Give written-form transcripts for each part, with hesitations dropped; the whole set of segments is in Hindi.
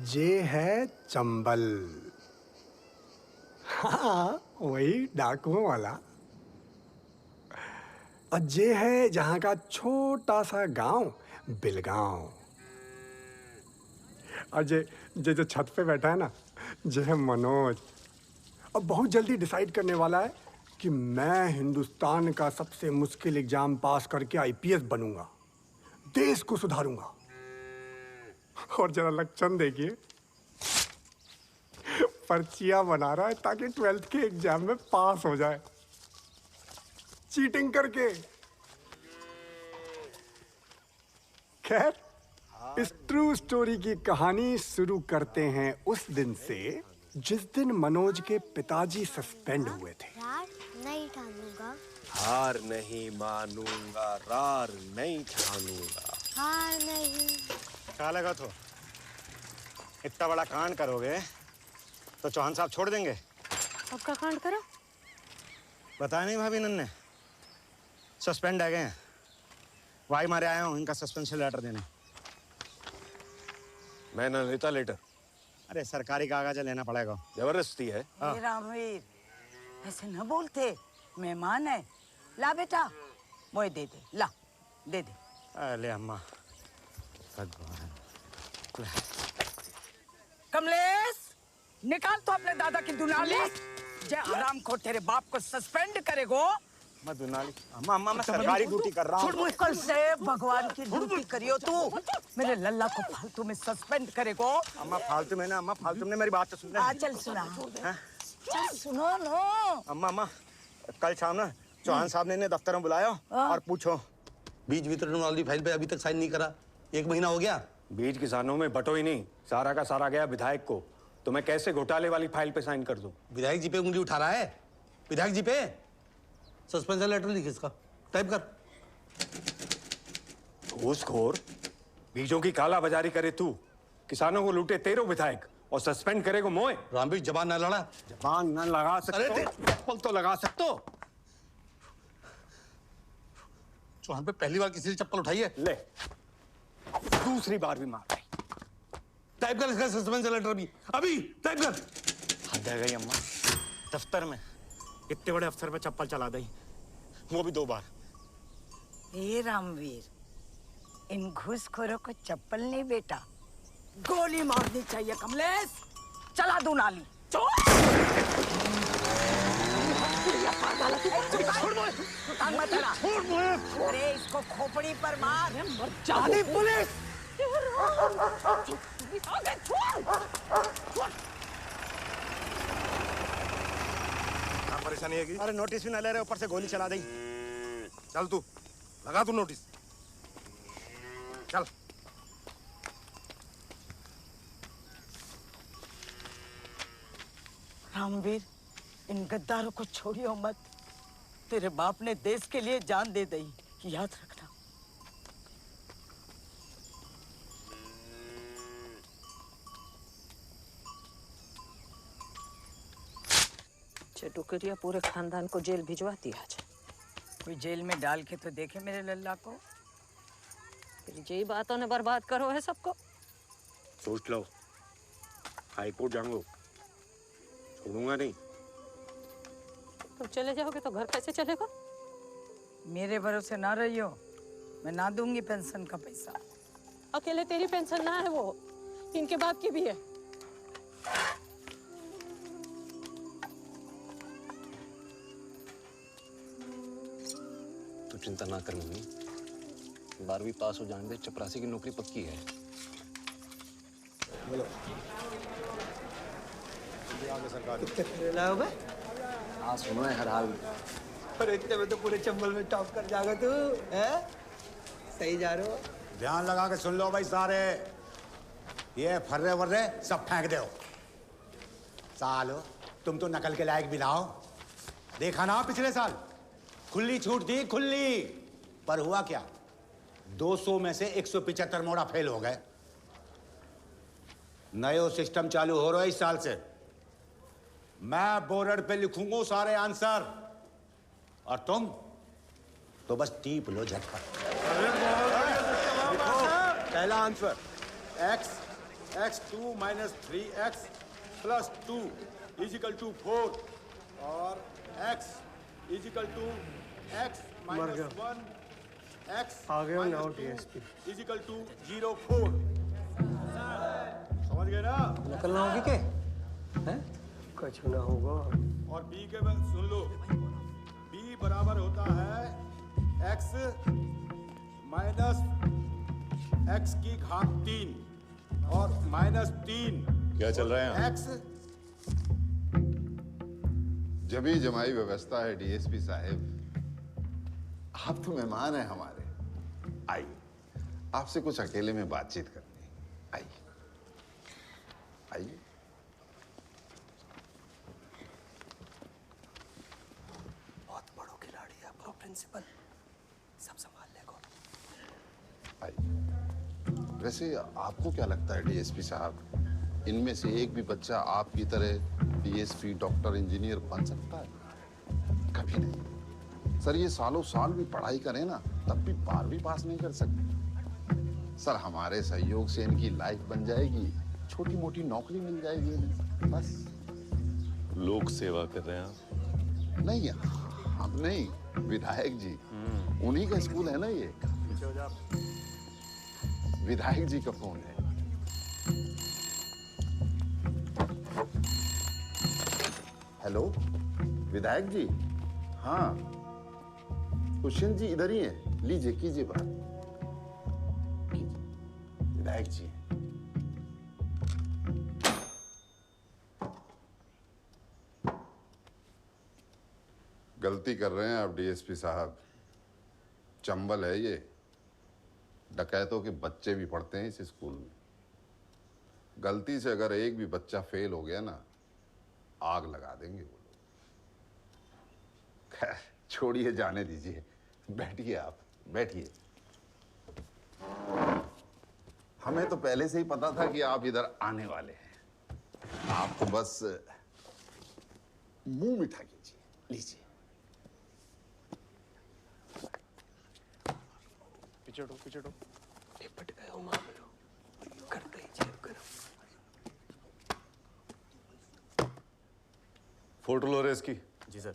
जे है चंबल। हाँ, वही डाकुओं वाला। और जे है जहां का छोटा सा गांव बिलगांव। और जे जे जो छत पे बैठा है ना, जे है मनोज। और बहुत जल्दी डिसाइड करने वाला है कि मैं हिंदुस्तान का सबसे मुश्किल एग्जाम पास करके आईपीएस बनूंगा, देश को सुधारूंगा। और जरा लक्षण देखिए, पर्चियां बना रहा है ताकि 12th के एग्जाम में पास हो जाए, चीटिंग करके। खैर, इस ट्रू स्टोरी की कहानी शुरू करते हैं उस दिन से जिस दिन मनोज के पिताजी सस्पेंड हुए थे। रार नहीं ठानूंगा, हार नहीं मानूंगा, रार नहीं ठानूंगा। हार नहीं। क्या लगा तो इतना बड़ा कांड करोगे तो चौहान साहब छोड़ देंगे? अब का कांड करो? बताया नहीं भाभी नन्ने, सस्पेंड आ गए हैं। वाई मारे आया हूँ इनका सस्पेंशन लेटर देने। मैं ना लेता लेटर। अरे सरकारी कागज लेना पड़ेगा। जबरदस्ती है। हे रामवीर, ऐसे न बोलते, मेहमान है। ला बेटा, मोए दे दे, ला दे दे। अरे अम्मा भगवान। कमलेश, निकाल तो अपने दादा की दुनाली। जय हराम को तेरे बाप को सस्पेंड करेगो। मैं दुनाली अम्मा अम्मा मैं सरकारी ड्यूटी कर रहा हूँ। कल से भगवान की ड्यूटी करियो तू। मेरे लल्ला को फालतू में सस्पेंड करेगो। अम्मा फालतू में ना, अम्मा फालतू में मेरी बात तो सुन ले। चल सुना, चल सुनो नो। अम्मा अम्मा कल शाम ना चौहान साहब ने इन्हें दफ्तर में बुलाया और पूछो। बीज वितरण वाली फाइल पे अभी तक साइन नहीं करा, 1 महीना हो गया। बीज किसानों में बटो ही नहीं, सारा का सारा गया विधायक को। तो मैं कैसे घोटाले वाली फाइल पे साइन कर दूं? विधायक जी पे उंगली उठा रहा है। विधायक जी पे सस्पेंशन लेटर लिख इसका, टाइप कर। घूसखोर, बीजों की काला बाजारी करे तू, किसानों को लूटे तेरो विधायक और सस्पेंड करेगो मोए। रामवीर जबान ना लड़ा। जबान न लगा सकते हो, चप्पल तो लगा सकते हो। चौहान पे पहली बार किसी ने चप्पल उठाई है? ले दूसरी बार भी मार। टाइप कर इसका सस्पेंशन लेटर भी, अभी टाइप कर। हद है गई अम्मा, दफ्तर में इतने बड़े अफसर पे चप्पल चला दी, वो भी 2 बार। हे रामवीर, इन घूसखोरों को चप्पल नहीं बेटा, गोली मारनी चाहिए। कमलेश, चला दू नाली। अरे इसको खोपड़ी पर मार। जानी पुलिस। परेशानी है कि? अरे नोटिस भी न ले रहे, ऊपर से गोली चला दी। चल तू लगा तू नोटिस, चल। रामवीर, इन गद्दारों को छोड़ियो मत। तेरे बाप ने देश के लिए जान दे दी, याद रखना। टुकड़िया पूरे खानदान को जेल भिजवाती आज। कोई जेल में डाल के तो देखे मेरे लल्ला को। फिर यही बातों ने बर्बाद करो है सबको। सोच लो, हाई कोर्ट जाऊंगा, छोड़ूंगा नहीं। तुम चले जाओगे तो घर कैसे चलेगा? मेरे भरोसे ना रहियो, मैं ना दूंगी पेंशन का पैसा। अकेले तेरी पेंशन ना है, वो इनके बाप की भी है। तू चिंता ना कर मम्मी, 12वीं पास हो जाने दे, चपरासी की नौकरी पक्की है। बोलो हाँ सुनो है हर हाल। पर इतने में तो पूरे चंबल में टॉप कर जाएगा तू, हैं? सही जा रहे हो? ध्यान लगा के सुन लो भाई सारे, ये फर्रे वर्रे सब फेंक दो। सालो तुम तो नकल के लायक भी ना हो। देखा ना पिछले साल खुली छूट थी, खुली, पर हुआ क्या? 200 में से 175 मोड़ा फेल हो गए। नयो सिस्टम चालू हो रहा है इस साल से। मैं बोर्ड पे लिखूंगा सारे आंसर और तुम तो बस टीप लो झटपट। पहला answer x x2 minus 3x plus 2 is equal to 4 और x is equal to x minus 1 x आ गया ना DSP। Is equal to 0 4। समझ गए ना? निकलना होगी के हैं? कुछ ना होगा। और b के बाद सुन लो, b बराबर होता है x माइनस x की घात 3 और माइनस 3। क्या चल रहा है यहाँ? x जमी जमाई व्यवस्था है डीएसपी साहब। आप तो मेहमान हैं हमारे। आइए, आपसे कुछ अकेले में बातचीत करनी है। आइए आइए। बहुत बड़ो खिलाड़ी है आपका प्रिंसिपल, सब संभाल लेगा। आइए। वैसे आपको क्या लगता है डीएसपी साहब, इनमें से एक भी बच्चा आपकी तरह डीएसपी, डॉक्टर, इंजीनियर बन सकता है? कभी नहीं सर। ये सालों साल भी पढ़ाई करें ना, तब भी 12वीं पास नहीं कर सकते सर। हमारे सहयोग से इनकी लाइफ बन जाएगी, छोटी मोटी नौकरी मिल जाएगी इन्हें, बस। लोक सेवा कर रहे हैं आप? नहीं, हम नहीं, विधायक जी, उन्हीं का स्कूल है ना ये। विधायक जी का फोन है। हेलो विधायक जी। हाँ, दुष्यंत जी इधर ही हैं। लीजिए, कीजिए बात। विधायक जी। गलती कर रहे हैं आप डीएसपी साहब। चंबल है ये। डकैतों के बच्चे भी पढ़ते हैं इस स्कूल में। गलती से अगर एक भी बच्चा फेल हो गया ना, आग लगा देंगे वो लोग। खैर छोड़िए, जाने दीजिए। बैठिए, आप बैठिए। हमें तो पहले से ही पता था कि आप इधर आने वाले हैं। आप तो बस मुंह मीठा कीजिए। लीजिए। पीछे हटो, पीछे हटो। निपट गए हो मामलो, कर दीजिए गरम। फोटो लो रे इसकी। जी सर।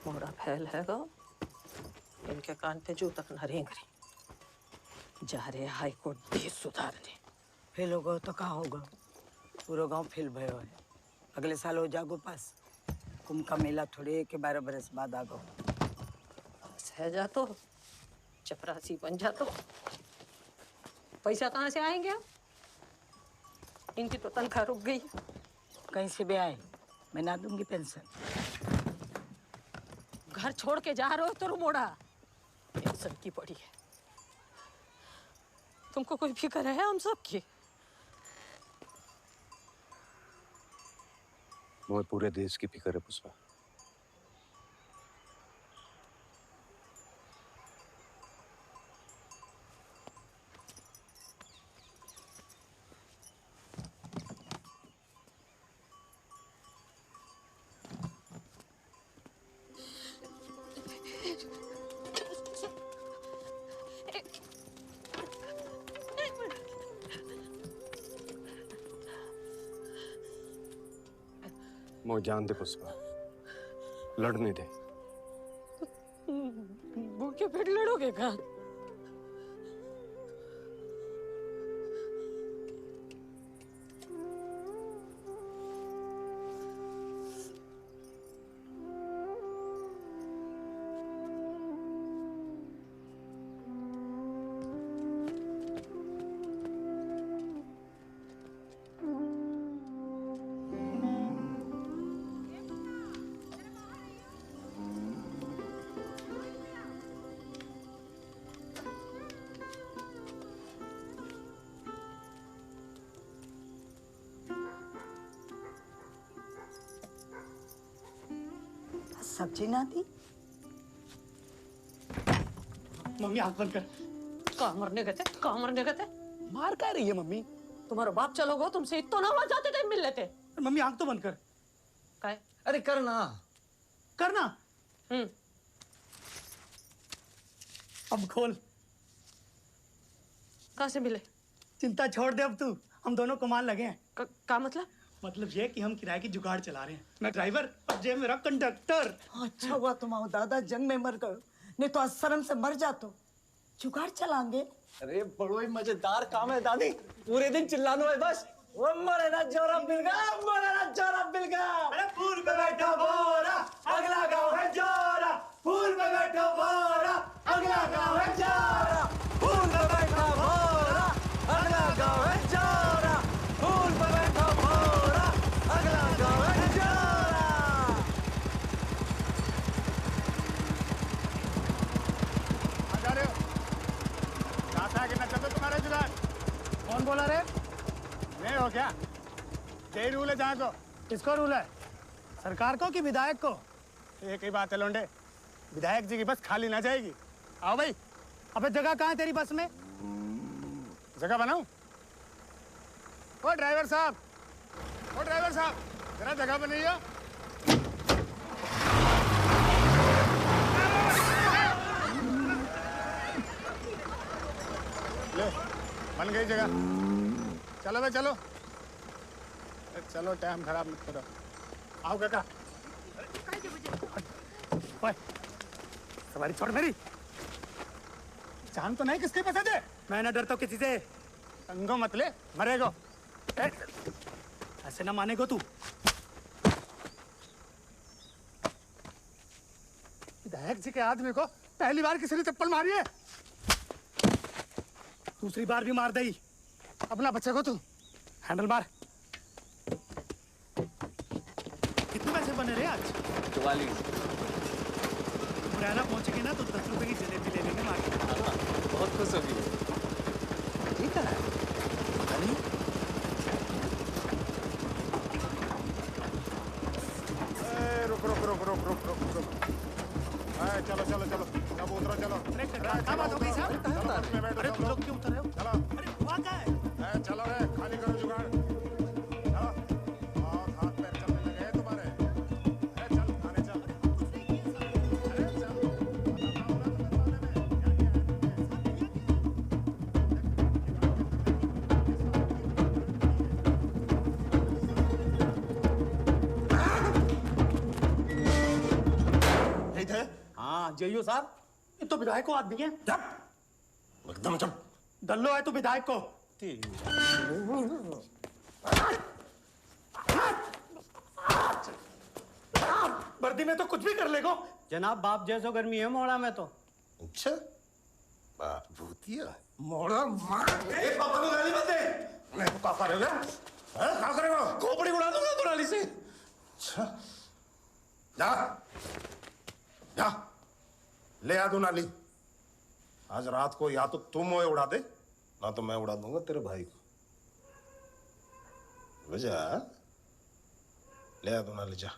मोरा फैल हैगा, इनके कान पे जू तक न रेंग रही। जा रहे हाई कोर्ट देश सुधारने। फेल होगा तो कहाँ होगा? पूरा गांव फेल भयो है। अगले साल हो जागो पास। कुंभ का मेला थोड़े के 12 बरस बाद आगो। सह जा तो चपरासी बन जा तो पैसा कहाँ से आएंगे अब? इनकी तो तनख्वाह रुक गई। कहीं से भी आए, मैं ना दूंगी पेंशन। घर छोड़ के जा रहे हो तो मोड़ा पेंशन की पड़ी है। तुमको कोई फिक्र है हम सब की? मुझे पूरे देश की फिक्र है पुष्पा। मुझे जान दे पुष्पा, लड़ने दे। भूखे पेट लड़ोगे कहाँ? सब्जी ना दी? मम्मी आंख बंद कर। कहाँ मरने गए थे? कहाँ मरने गए थे? मार क्या रही है मम्मी? तुम्हारा बाप चलोगो तुमसे इतना ना हो जाते थे मिल लेते। मम्मी आंख तो बंद कर। काय? अरे करना करना। अब खोल। कहाँ से मिले? चिंता छोड़ दे अब तू, हम दोनों कमाल लगे हैं। का मतलब? मतलब ये कि हम किराए की जुगाड़ चला रहे हैं। मैं ड्राइवर और ये मेरा कंडक्टर। अच्छा हुआ तुम आओ दादा, जंग में मर गए, नहीं तो आज शर्म से मर जा। तो जुगाड़ चलाएंगे। अरे बड़ो ही मजेदार काम है दादी, पूरे दिन चिल्लाना है बस। वो मरे ना जोरा बिलगा, मरे ना जोरा बिलगा। अरे फूल पे बैठा बोरा, अगला गाँव है जोरा। फूल पे बैठा बोरा, अगला गाँव है जोरा। फूल पे बैठा बोरा, अगला गाँव है जोरा। फूल पे बैठा बोरा, अगला गाँव है जोरा। आ जा रहे हो? चाहता है कि न चलो तुम्हारे जुगाड़? कौन बोला रे? नहीं हो क्या? यही रूल है जहाँ को? किसको रूल है? सरकार को कि विधायक को? एक ही बात है लोंडे, विधायक जी की बस खाली ना जाएगी। आओ भाई। अबे जगह कहाँ है तेरी बस में? जगह बनाऊं? ओ ड्राइवर साहब, ओ ड्राइवर साहब, जरा जगह बनाइए। ले, बन गई जगह। चलो भाई चलो। चलो टाइम खराब मत करो। आओ काका। ओए, सवारी छोड़ मेरी। जान तो नहीं किसके पैसे दे? मैं ना डरता किसी से। अंगो मत ले, मरेगो। ऐसे ना मानेगो तू। विधायक जी के आदमी को पहली बार किसी ने चप्पल मारी है, दूसरी बार भी मार दई। अपना बच्चे को तू हैंडल मार। कितने पैसे बने रहे आज? 44। मुरैना पहुंचेगी ना तो 10 रुपए की जलेबी ले लेंगे मार्केट में। बहुत खुश होगी। ठीक है पता नहीं। रुक रुक रुक रुक रुक रुक रुक। चलो चलो चलो, सब उतरो चलो। क्या बात हो गई साहब? अरे तुम लोग क्यों उतर रहे हो? चलो। अरे हुआ क्या है? चलो रे, खाली करो जुगाड़। चलो। बहुत हाथ पैर चलने लगे हैं तुम्हारे। चल आने चल। अरे चल। हाँ जेईओ साहब, ये तो विधायक को आदमी है। एकदम चुप। दल्लो है तो विधायक को। वर्दी में तो कुछ भी कर लेगो। जनाब बाप जैसो गर्मी है मोड़ा में तो। अच्छा बाप भूतिया मोड़ा मार। ए पापा को गाली मत दे। मैं तो क्या करेगा? हैं क्या करेगा? खोपड़ी उड़ा दूंगा तो नाली से। अच्छा जा जा ले आ दो नाली। आज रात को या तो तुम मोए उड़ा दे, ना तो मैं उड़ा दूंगा तेरे भाई को। बजा ले आ दो नाली जा।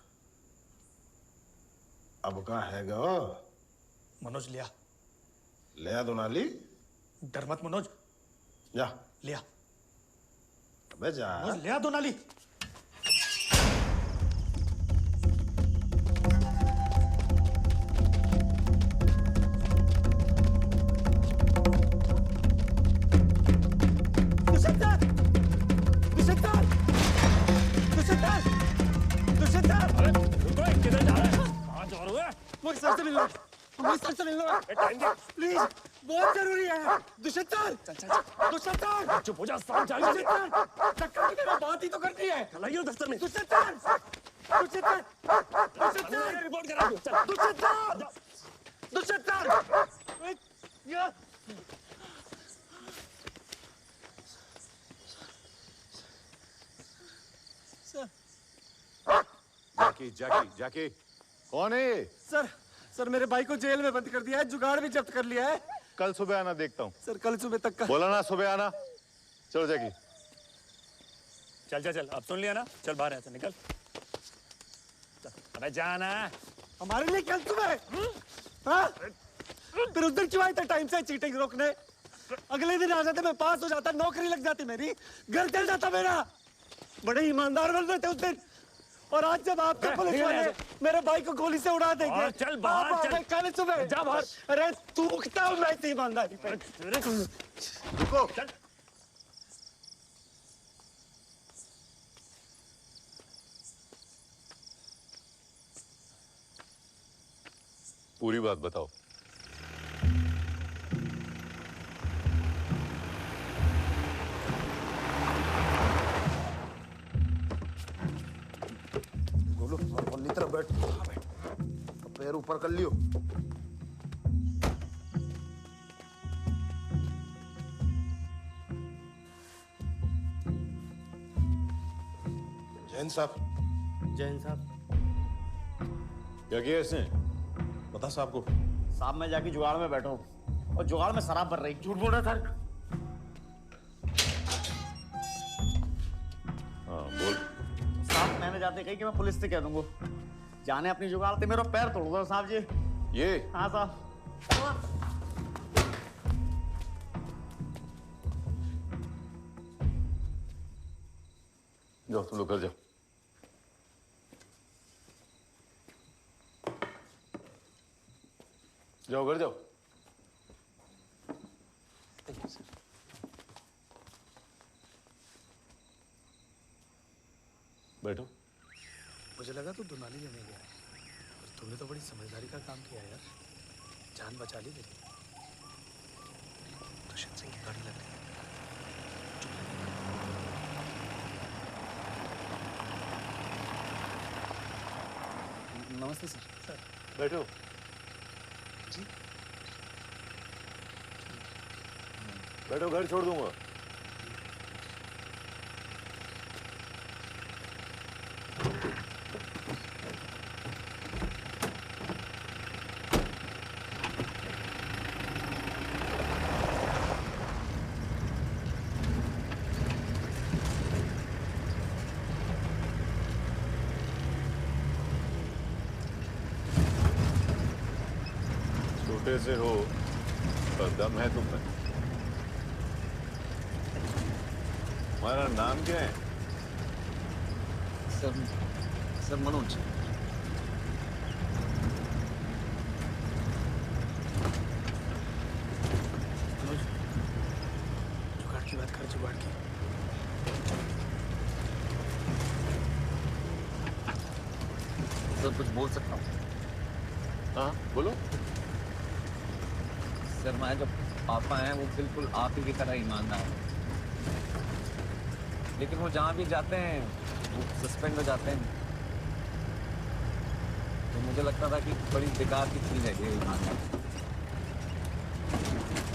अब कहाँ है गो? मनोज लिया। ले आ दो नाली। डर मत मनोज। जा लिया। अबे जा। ले आ दो नाली। सर से मिलना, सर से मिलना प्लीज, बहुत जरूरी है। दुष्यंत दुष्यंत चुप हो जा। चक्कर की मेरा बात ही तो करनी है। लाइए दफ्तर में। दुष्यंत रिपोर्ट करा दो। दुष्यंत जाकी जाकी जाकी कौन है ये? सर मेरे भाई को जेल में बंद कर दिया है, जुगाड़ भी जब्त कर लिया है। कल सुबह आना, देखता हूँ। सर कल सुबह तक का। बोला ना सुबह आना। चलो जाकी। चल चल चल, अब सुन लिया ना, चल बाहर ऐसे निकल। अबे जाना। हमारे लिए कल सुबह, हाँ? फिर उस दिन क्यों आए थे टाइम से चीटिंग रोकने? अगले दिन आ जाते, मैं पास हो जाता, नौकरी लग जाती मेरी, घर चल जाता मेरा। बड़े ईमानदार बन रहे थे उस दिन, और आज जब आपके पुलिस वाले मेरे भाई को गोली से उड़ा देंगे, चल बाहर चल। कल सुबह जा बाहर। अरे थूकता हूँ मैं इतनी ईमानदारी पे। रुको चल। पूरी बात बताओ। बोलो अपनी तरफ बैठ। पैर ऊपर कर लियो। जैन साहब। जैन साहब। क्या किया इसने? बता साहब को। साहब मैं जाके जुगाड़ में बैठा हूँ और जुगाड़ में शराब भर रही। झूठ बोल रहा था। हाँ बोल। साहब मैंने जाते कही कि मैं पुलिस से कह दूंगा, जाने अपनी जुगाड़ थे मेरा पैर तोड़ दो साहब जी। ये? हाँ साहब। जाओ तुम लोग घर जाओ। जाओ घर जाओ। बैठो। मुझे लगा तू दुनाली लेने गया है, और तूने तो बड़ी समझदारी का काम किया यार, जान बचा ली मेरी। दुष्यंत सिंह की गाड़ी लग रही है। नमस्ते सर। बैठो। जी बैठो, घर छोड़ दूंगा। छोटे से हो पर दम है तुम में। तुम्हारा नाम क्या है? सर मनोज। जुगाड़ की बात कर, जुगाड़ की। सर कुछ बोल सकता हूँ? हाँ बोलो। सर मैं जब पापा हैं वो बिल्कुल आप ही की तरह ईमानदार हैं, लेकिन वो जहाँ भी जाते हैं वो सस्पेंड हो जाते हैं। तो मुझे लगता था कि बड़ी बेकार की चीज़ है ये ईमानदार।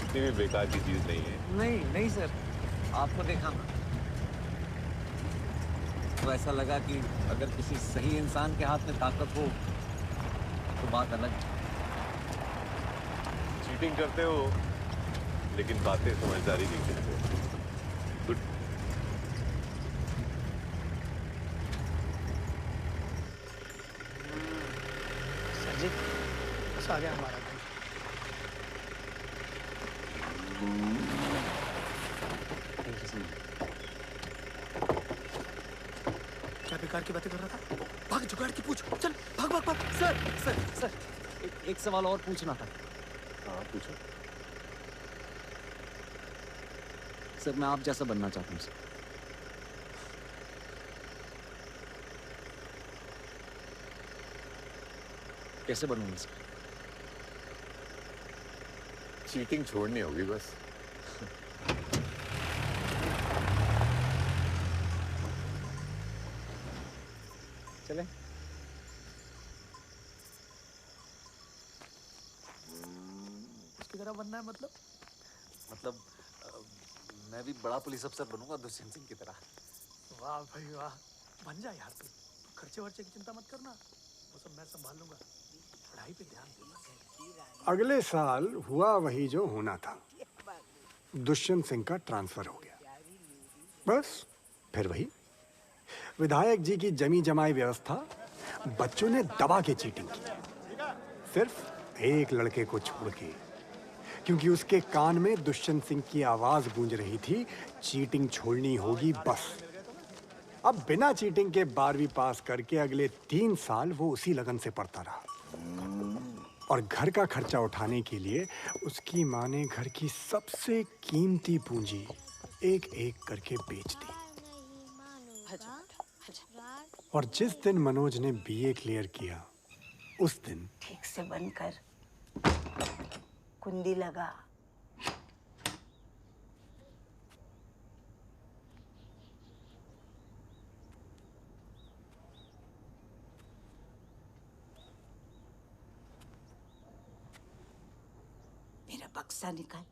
इतनी भी बेकार की चीज नहीं है। नहीं सर, आपको देखा ना तो ऐसा लगा कि अगर किसी सही इंसान के हाथ में ताकत हो तो बात अलग है। चीटिंग करते हो लेकिन बातें समझदारी की करते हो। गुड। सर जी बस आ गया हमारा घर। क्या बेकार की बातें कर रहा था? भाग जुगाड़ की पूछ, चल भाग भाग भाग। सर एक सवाल और पूछना था। हाँ पूछो। सर मैं आप जैसा बनना चाहता हूँ सर। कैसे बनूंगा सर? चीटिंग छोड़नी होगी बस। चले। उसकी तरह बनना है मतलब मैं भी बड़ा पुलिस अफसर बनूंगा दुष्यंत सिंह की तरह। वाह भाई वाह, बन जा यार तू खर्चे वर्चे की चिंता मत करना, वो सब मैं संभाल लूंगा। पढ़ाई पे ध्यान दे। अगले साल हुआ वही जो होना था। दुष्यंत सिंह का ट्रांसफर हो गया। बस फिर वही विधायक जी की जमी जमाई व्यवस्था, बच्चों ने दबा के चीटिंग की। सिर्फ एक लड़के को छोड़ के, क्योंकि उसके कान में दुष्यंत सिंह की आवाज गूंज रही थी, चीटिंग छोड़नी होगी बस। अब बिना चीटिंग के 12वीं पास करके अगले 3 साल वो उसी लगन से पढ़ता रहा और घर का खर्चा उठाने के लिए उसकी माँ ने घर की सबसे कीमती पूंजी एक एक करके बेच दी। और जिस दिन मनोज ने बीए क्लियर किया, उस दिन ठीक से बंद कर, कुंडी लगा। मेरा बक्सा निकाल।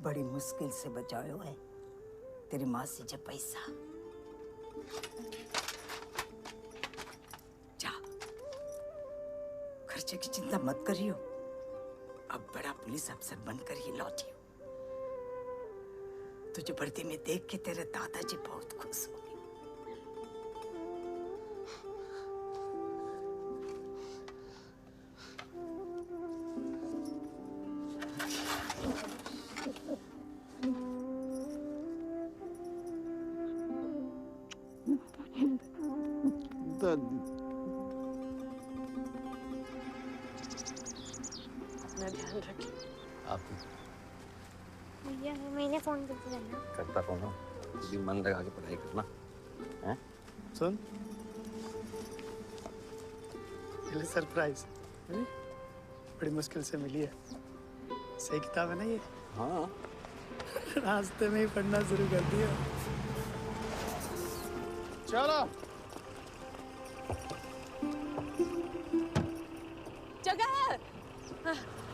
बड़ी मुश्किल से बचायो है तेरी माँ से जो पैसा। जा, खर्चे की चिंता मत करियो। अब बड़ा पुलिस अफसर बनकर ही लौटियो। तुझे वर्दी में देख के तेरे दादाजी बहुत खुश होंगे। अपना ध्यान रखिए। आप भैया मैंने फोन करते रहना। करता रहूँगा, भी मन लगा के पढ़ाई करना है। सुन, ये सरप्राइज बड़ी मुश्किल से मिली है। सही किताब है ना ये? हाँ, रास्ते में ही पढ़ना शुरू कर दिया। चलो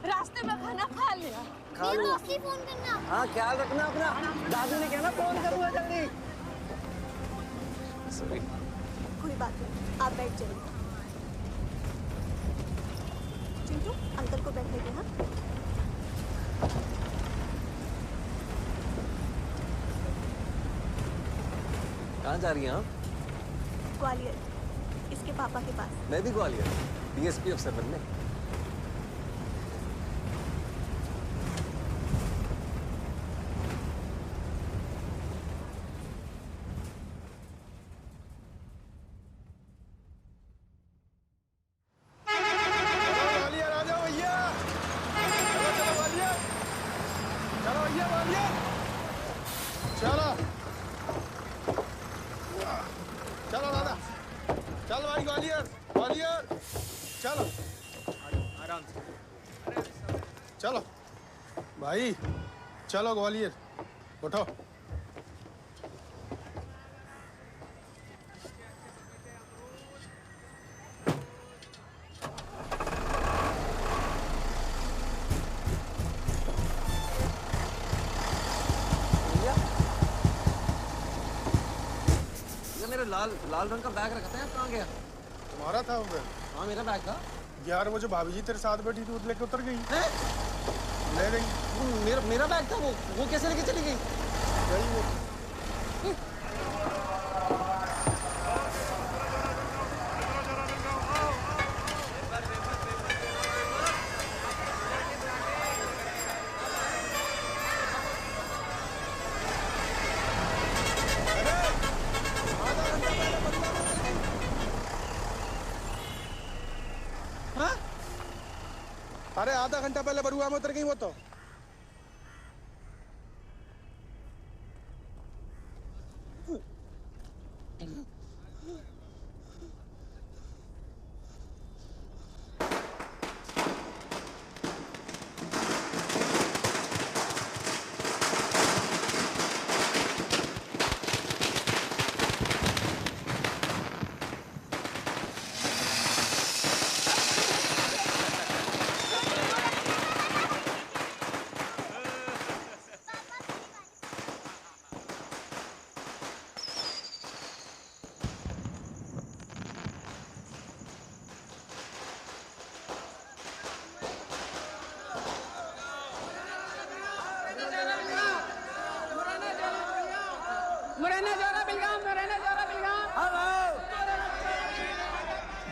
रास्ते में खाना खा लिया। खा लिया। फोन करना। हाँ, ख्याल रखना अपना। दादू ने कहना फोन करूँगा जल्दी। सॉरी। कोई बात नहीं, आप बैठ जाइए। चिंटू, अंकल को बैठने दे। हाँ, कहाँ जा रही हैं आप? ग्वालियर, इसके पापा के पास। मैं भी ग्वालियर, डीएसपी अफसर बनने। चलो भाई, चलो ग्वालियर, उठो। मेरा लाल रंग का बैग रखा था, कहाँ गया? तुम्हारा था उधर? हाँ, मेरा बैग था यार। वो जो भाभी जी तेरे साथ बैठी थी, लेके उतर गई। ले गई। मेरा बैग था वो कैसे लेके चली गई? गई वो। अरे आधा घंटा पहले बरुआ में उतर गई वो तो।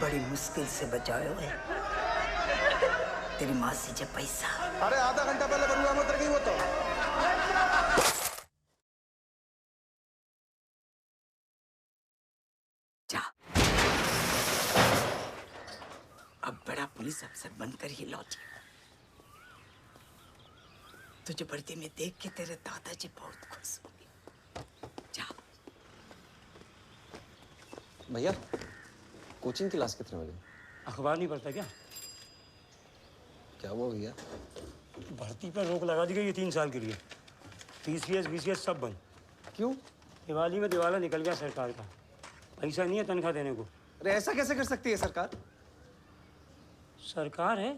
बड़ी मुश्किल से बचाए हुए तेरी मासी से पैसा। अरे आधा घंटा पहले बरुआ में उतर गई वो तो। जा, अब बड़ा पुलिस अफसर बनकर ही लौटी। तुझे वर्दी में देख के तेरे दादाजी बहुत खुश होंगे। जा। भैया कोचिंग क्लास कितने बजे? अखबार नहीं पढ़ता क्या? क्या हुआ भैया? भर्ती पर रोक लगा दी गई है 3 साल के लिए। टीसीएस बीसीएस सब बंद। क्यों? दिवाली में दिवाला निकल गया सरकार का। पैसा नहीं है तनख्वाह देने को। अरे ऐसा कैसे कर सकती है सरकार? सरकार है,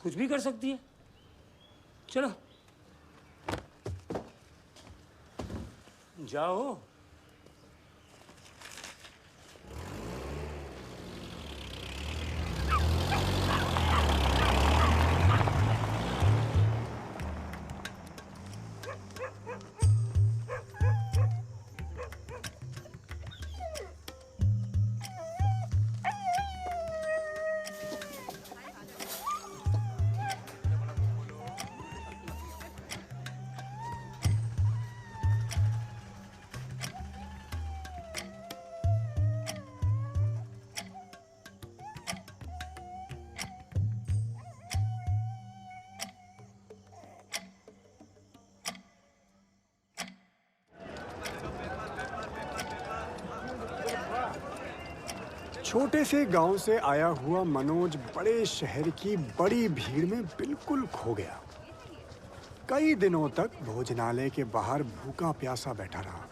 कुछ भी कर सकती है। चलो जाओ। छोटे से गांव से आया हुआ मनोज बड़े शहर की बड़ी भीड़ में बिल्कुल खो गया। कई दिनों तक भोजनालय के बाहर भूखा प्यासा बैठा रहा।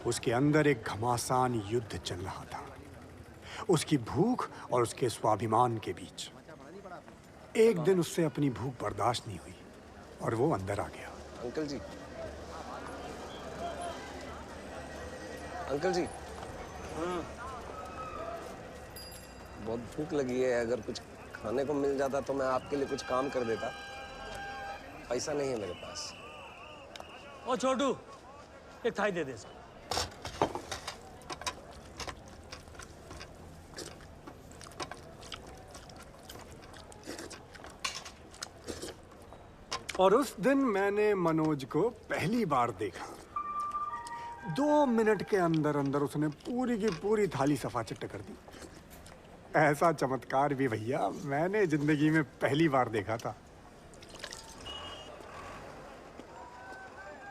उसके अंदर एक घमासान युद्ध चल रहा था, उसकी भूख और उसके स्वाभिमान के बीच। एक दिन उससे अपनी भूख बर्दाश्त नहीं हुई और वो अंदर आ गया। अंकल जी, अंकल जी। हाँ। बहुत भूख लगी है, अगर कुछ खाने को मिल जाता तो मैं आपके लिए कुछ काम कर देता। पैसा नहीं है मेरे पास। ओ छोटू, एक थाई दे दे। और उस दिन मैंने मनोज को पहली बार देखा। 2 मिनट के अंदर अंदर उसने पूरी की पूरी थाली सफाचट कर दी। ऐसा चमत्कार भी भैया मैंने जिंदगी में पहली बार देखा था।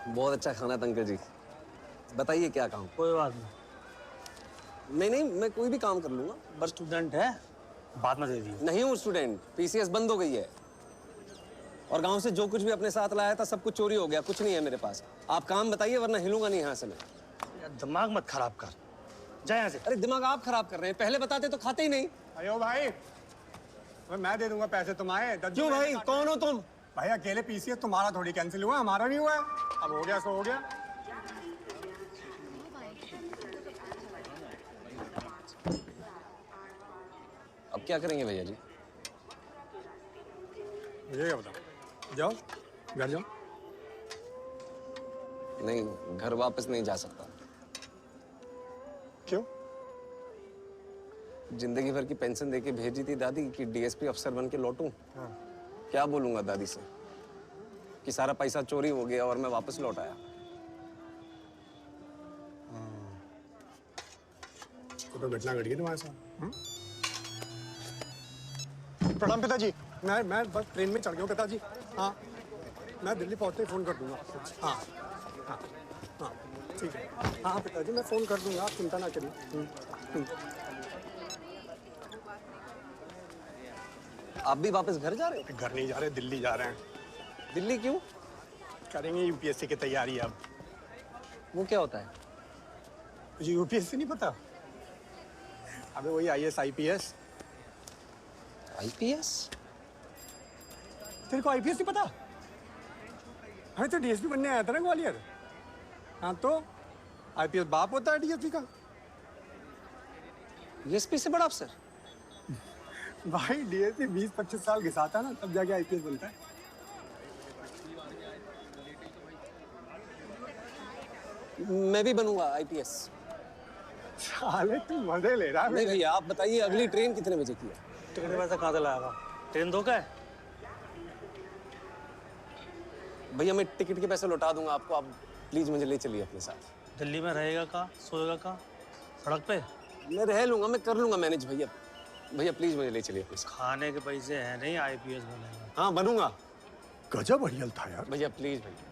बहुत अच्छा खाना था अंकल जी। बताइए क्या काम? कोई बात नहीं। नहीं नहीं, मैं कोई भी काम कर लूंगा। बस स्टूडेंट है, बाद में दे दिए। नहीं हूँ स्टूडेंट, पीसीएस बंद हो गई है और गांव से जो कुछ भी अपने साथ लाया था सब कुछ चोरी हो गया, कुछ नहीं है मेरे पास। आप काम बताइए वरना हिलूंगा नहीं यहाँ से मैं। यार दिमाग मत खराब कर, जा यहाँ से। अरे दिमाग आप खराब कर रहे हैं, पहले बताते तो खाते ही नहीं। अयो भाई, मैं दे दूंगा पैसे तुम्हारे। क्यों भाई, कौन हो तुम? भाई अकेले पीसीएस तुम्हारा थोड़ी कैंसिल हुआ, हमारा भी हुआ है। अब हो गया सो हो गया। अब क्या करेंगे भैया जी? मुझे क्या बताओ। जाओ घर जाओ। नहीं, घर वापस नहीं जा सकता। क्यों? जिंदगी भर की पेंशन देके भेजी थी दादी कि डीएसपी अफसर बन के लौटूं। हाँ। क्या बोलूंगा दादी से कि सारा पैसा चोरी हो गया और मैं वापस लौट आया। तो घटना घट गई तुम्हारे साथ। प्रणाम पिताजी। मैं बस ट्रेन में चढ़ गया हूँ पिताजी। हाँ, मैं दिल्ली पहुँचते ही फोन कर दूंगा। हाँ हाँ हाँ ठीक है। हाँ पिताजी मैं फोन कर दूंगा, आप चिंता ना करिए। आप भी वापस घर जा रहे हो? घर नहीं जा रहे, दिल्ली जा रहे हैं। दिल्ली क्यों? करेंगे यूपीएससी की तैयारी अब। वो क्या होता है? तुझे यूपीएससी नहीं पता? अबे वही आईएएस आईपीएस। आईपीएस? तेरे को आईपीएस नहीं पता? अरे तो डीएसपी बनने आया था ना ग्वालियर। हाँ तो आईपीएस बाप होता है डीएसपी का। डीएसपी से बड़ा अफसर? भाई डीएसपी 20-25 साल घिसाता ना, तब जाके आईपीएस बनता है। मैं भी बनूंगा आईपीएस। साले तू मजे ले रहा है। नहीं भैया आप बताइए अगली ट्रेन कितने बजे की है? टिकट पैसा कहाँ से लाएगा? ट्रेन धोखा है? भैया मैं टिकट के पैसे लौटा दूंगा आपको, आप प्लीज मुझे ले चलिए अपने साथ। दिल्ली में रहेगा कहाँ, सोएगा कहाँ? सड़क पे? मैं रह लूंगा, मैं कर लूंगा मैनेज भैया। भैया प्लीज मुझे ले चलिए अपने साथ। खाने के पैसे हैं नहीं, IPS बनेगा। हाँ बनूंगा। गजब अड़ियल था यार। भैया प्लीज भैया।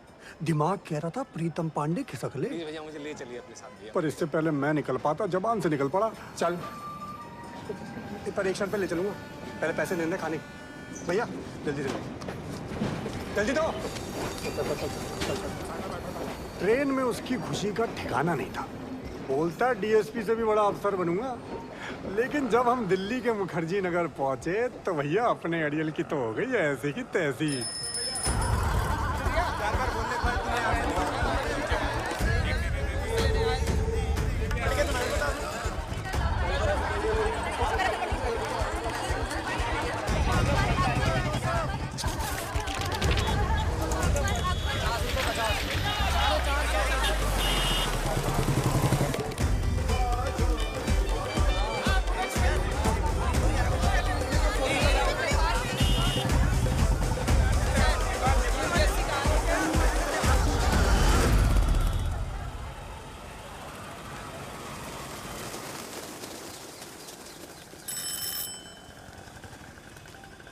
दिमाग कह रहा था प्रीतम पांडे खिसक ले, प्लीज भैया मुझे ले चलिए अपने साथ भैया। पर इससे पहले मैं निकल पाता, जबान से निकल पड़ा। चल पर एक शर्त पे ले चलूंगा, पहले पैसे देने खाने। भैया जल्दी जल्दी दो। ट्रेन में उसकी खुशी का ठिकाना नहीं था। बोलता DSP से भी बड़ा अफसर बनूंगा, लेकिन जब हम दिल्ली के मुखर्जी नगर पहुंचे तो भैया अपने अड़ियल की तो हो गई ऐसी की तैसी।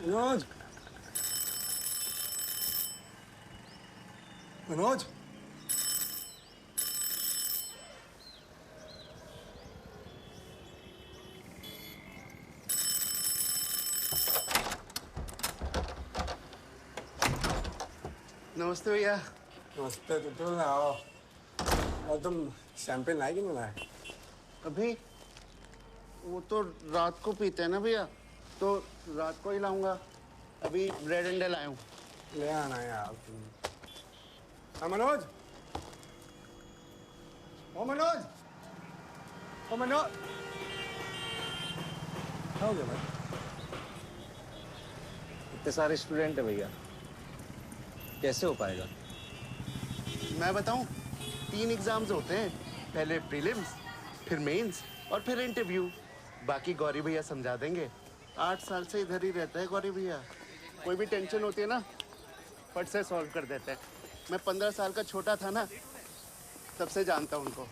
मनोज, मनोज, नमस्ते भैया। नमस्ते। तो आओ। और तुम शैंपेन लाए कि नहीं लाए? अभी वो तो रात को पीते हैं ना भैया, तो रात को ही लाऊंगा। अभी ब्रेड एंड लाया हूँ। ले आना यार। हाँ मनोज, ओ मनोज, ओ मनोज, क्या हो गया भाई? इतने सारे स्टूडेंट है भैया, कैसे हो पाएगा? मैं बताऊँ, 3 एग्जाम्स होते हैं, पहले प्रीलिम्स, फिर मेंस और फिर इंटरव्यू। बाकी गौरी भैया समझा देंगे। 8 साल से इधर ही रहता है गौरी भैया। कोई भी टेंशन होती है ना, फट से सॉल्व कर देते हैं। मैं 15 साल का छोटा था ना, तब से जानता हूँ उनको।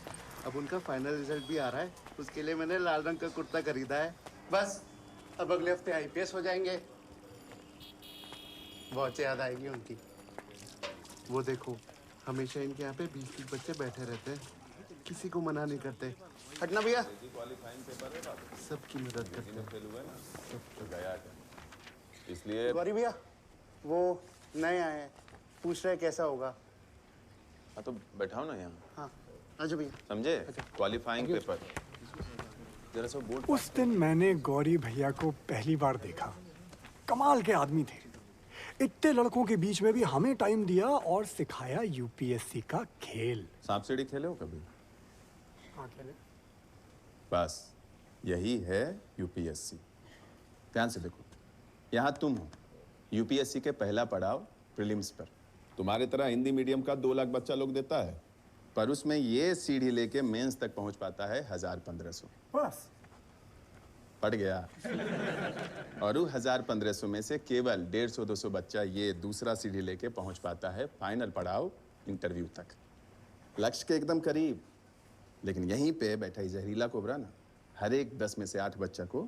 अब उनका फाइनल रिजल्ट भी आ रहा है, उसके लिए मैंने लाल रंग का कुर्ता खरीदा है। बस अब अगले हफ्ते IPS हो जाएंगे। बहुत याद आएगी उनकी। वो देखो, हमेशा इनके यहाँ पे 20 बच्चे बैठे रहते हैं, किसी को मना नहीं करते। हटना भैया, सबकी मदद करते हैं। इसलिए गौरी भैया, वो नए आए हैं, पूछ रहे कैसा होगा। हाँ तो बैठाओ ना यहाँ। हाँ आजो भैया। समझे? क्वालिफाइंग पेपर जरा सा बोर्ड। उस दिन मैंने गौरी भैया को पहली बार देखा। कमाल के आदमी थे। इतने लड़कों के बीच में भी हमें टाइम दिया और सिखाया UPSC का खेल। सांप सीढ़ी खेले हो कभी? हाँ खेले। बस यही है UPSC। ध्यान से देखो, यहाँ तुम हो UPSC के पहला पड़ाव प्रीलिम्स पर। तुम्हारे तरह हिंदी मीडियम का 2 लाख बच्चा लोग देता है, पर उसमें ये सीढ़ी लेके मेंस तक पहुंच पाता है 1000-1500। बस पड़ गया। और 1000-1500 में से केवल 150-200 बच्चा ये दूसरा सीढ़ी लेके पहुंच पाता है फाइनल पड़ाव इंटरव्यू तक। लक्ष्य के एकदम करीब। लेकिन यहीं पे बैठा ही जहरीला कोबरा ना, हर एक 10 में से 8 बच्चा को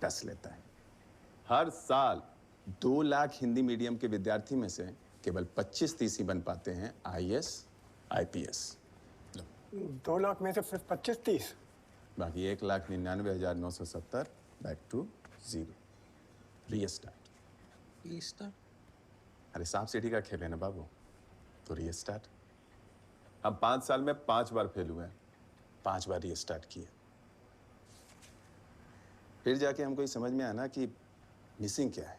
टस लेता है। हर साल 2 लाख हिंदी मीडियम के विद्यार्थी में से केवल 25-30 ही बन पाते हैं IAS IPS। 2 लाख में से सिर्फ 25-30। बाकी 1,99,970 बैक टू 0। रीस्टार्ट। अरे सांप सीढ़ी का खेल है ना बाबू, तो रीस्टार्ट। हम 5 साल में 5 बार फेल हुए, 5 बार रीस्टार्ट किए। फिर जाके हमको ये समझ में आया ना कि मिसिंग क्या है।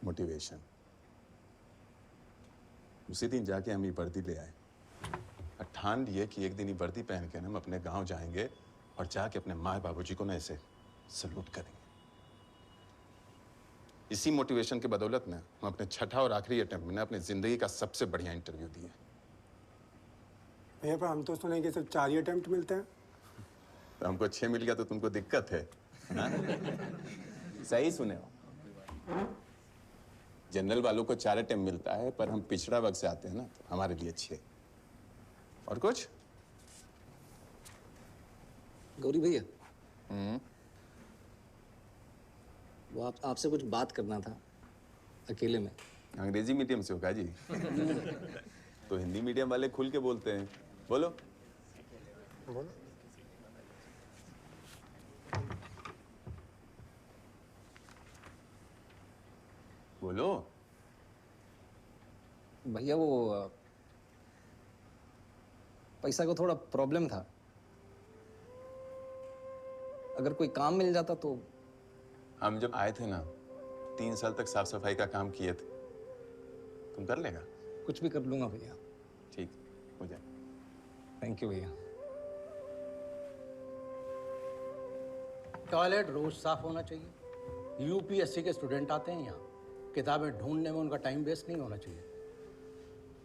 मोटिवेशन। उसी दिन जाके हम ये वर्दी ले आए और ठान लिए कि एक दिन ये वर्दी पहन के हम अपने गांव जाएंगे और जाके अपने माँ बाबूजी को ना ऐसे सलूट करेंगे। इसी मोटिवेशन के बदौलत ना हम अपने छठा और आखिरी अटेम्प्ट में ना अपनी जिंदगी का सबसे बढ़िया इंटरव्यू दिए। भैया पर हम तो सुने कि सिर्फ 4 ही अटेम्प्ट मिलते हैं। तो हमको 6 मिल गया तो तुमको दिक्कत है हाँ? सही सुने हो। जनरल वालों को 4 अटेम्प्ट मिलता है, पर हम पिछड़ा वर्ग से आते हैं ना, तो हमारे लिए 6। और कुछ गौरी भैया, वो आपसे कुछ बात करना था अकेले में। अंग्रेजी मीडियम से होगा जी? तो हिंदी मीडियम वाले खुल के बोलते हैं, बोलो। बोलो। बोलो भैया, वो पैसा को थोड़ा प्रॉब्लम था। अगर कोई काम मिल जाता तो। हम जब आए थे ना, 3 साल तक साफ सफाई का काम किए थे। तुम कर लेगा? कुछ भी कर लूंगा भैया। ठीक हो जाए। थैंक यू भैया। टॉयलेट रोज साफ होना चाहिए। यूपीएससी के स्टूडेंट आते हैं यहाँ, किताबें ढूंढने में उनका टाइम वेस्ट नहीं होना चाहिए।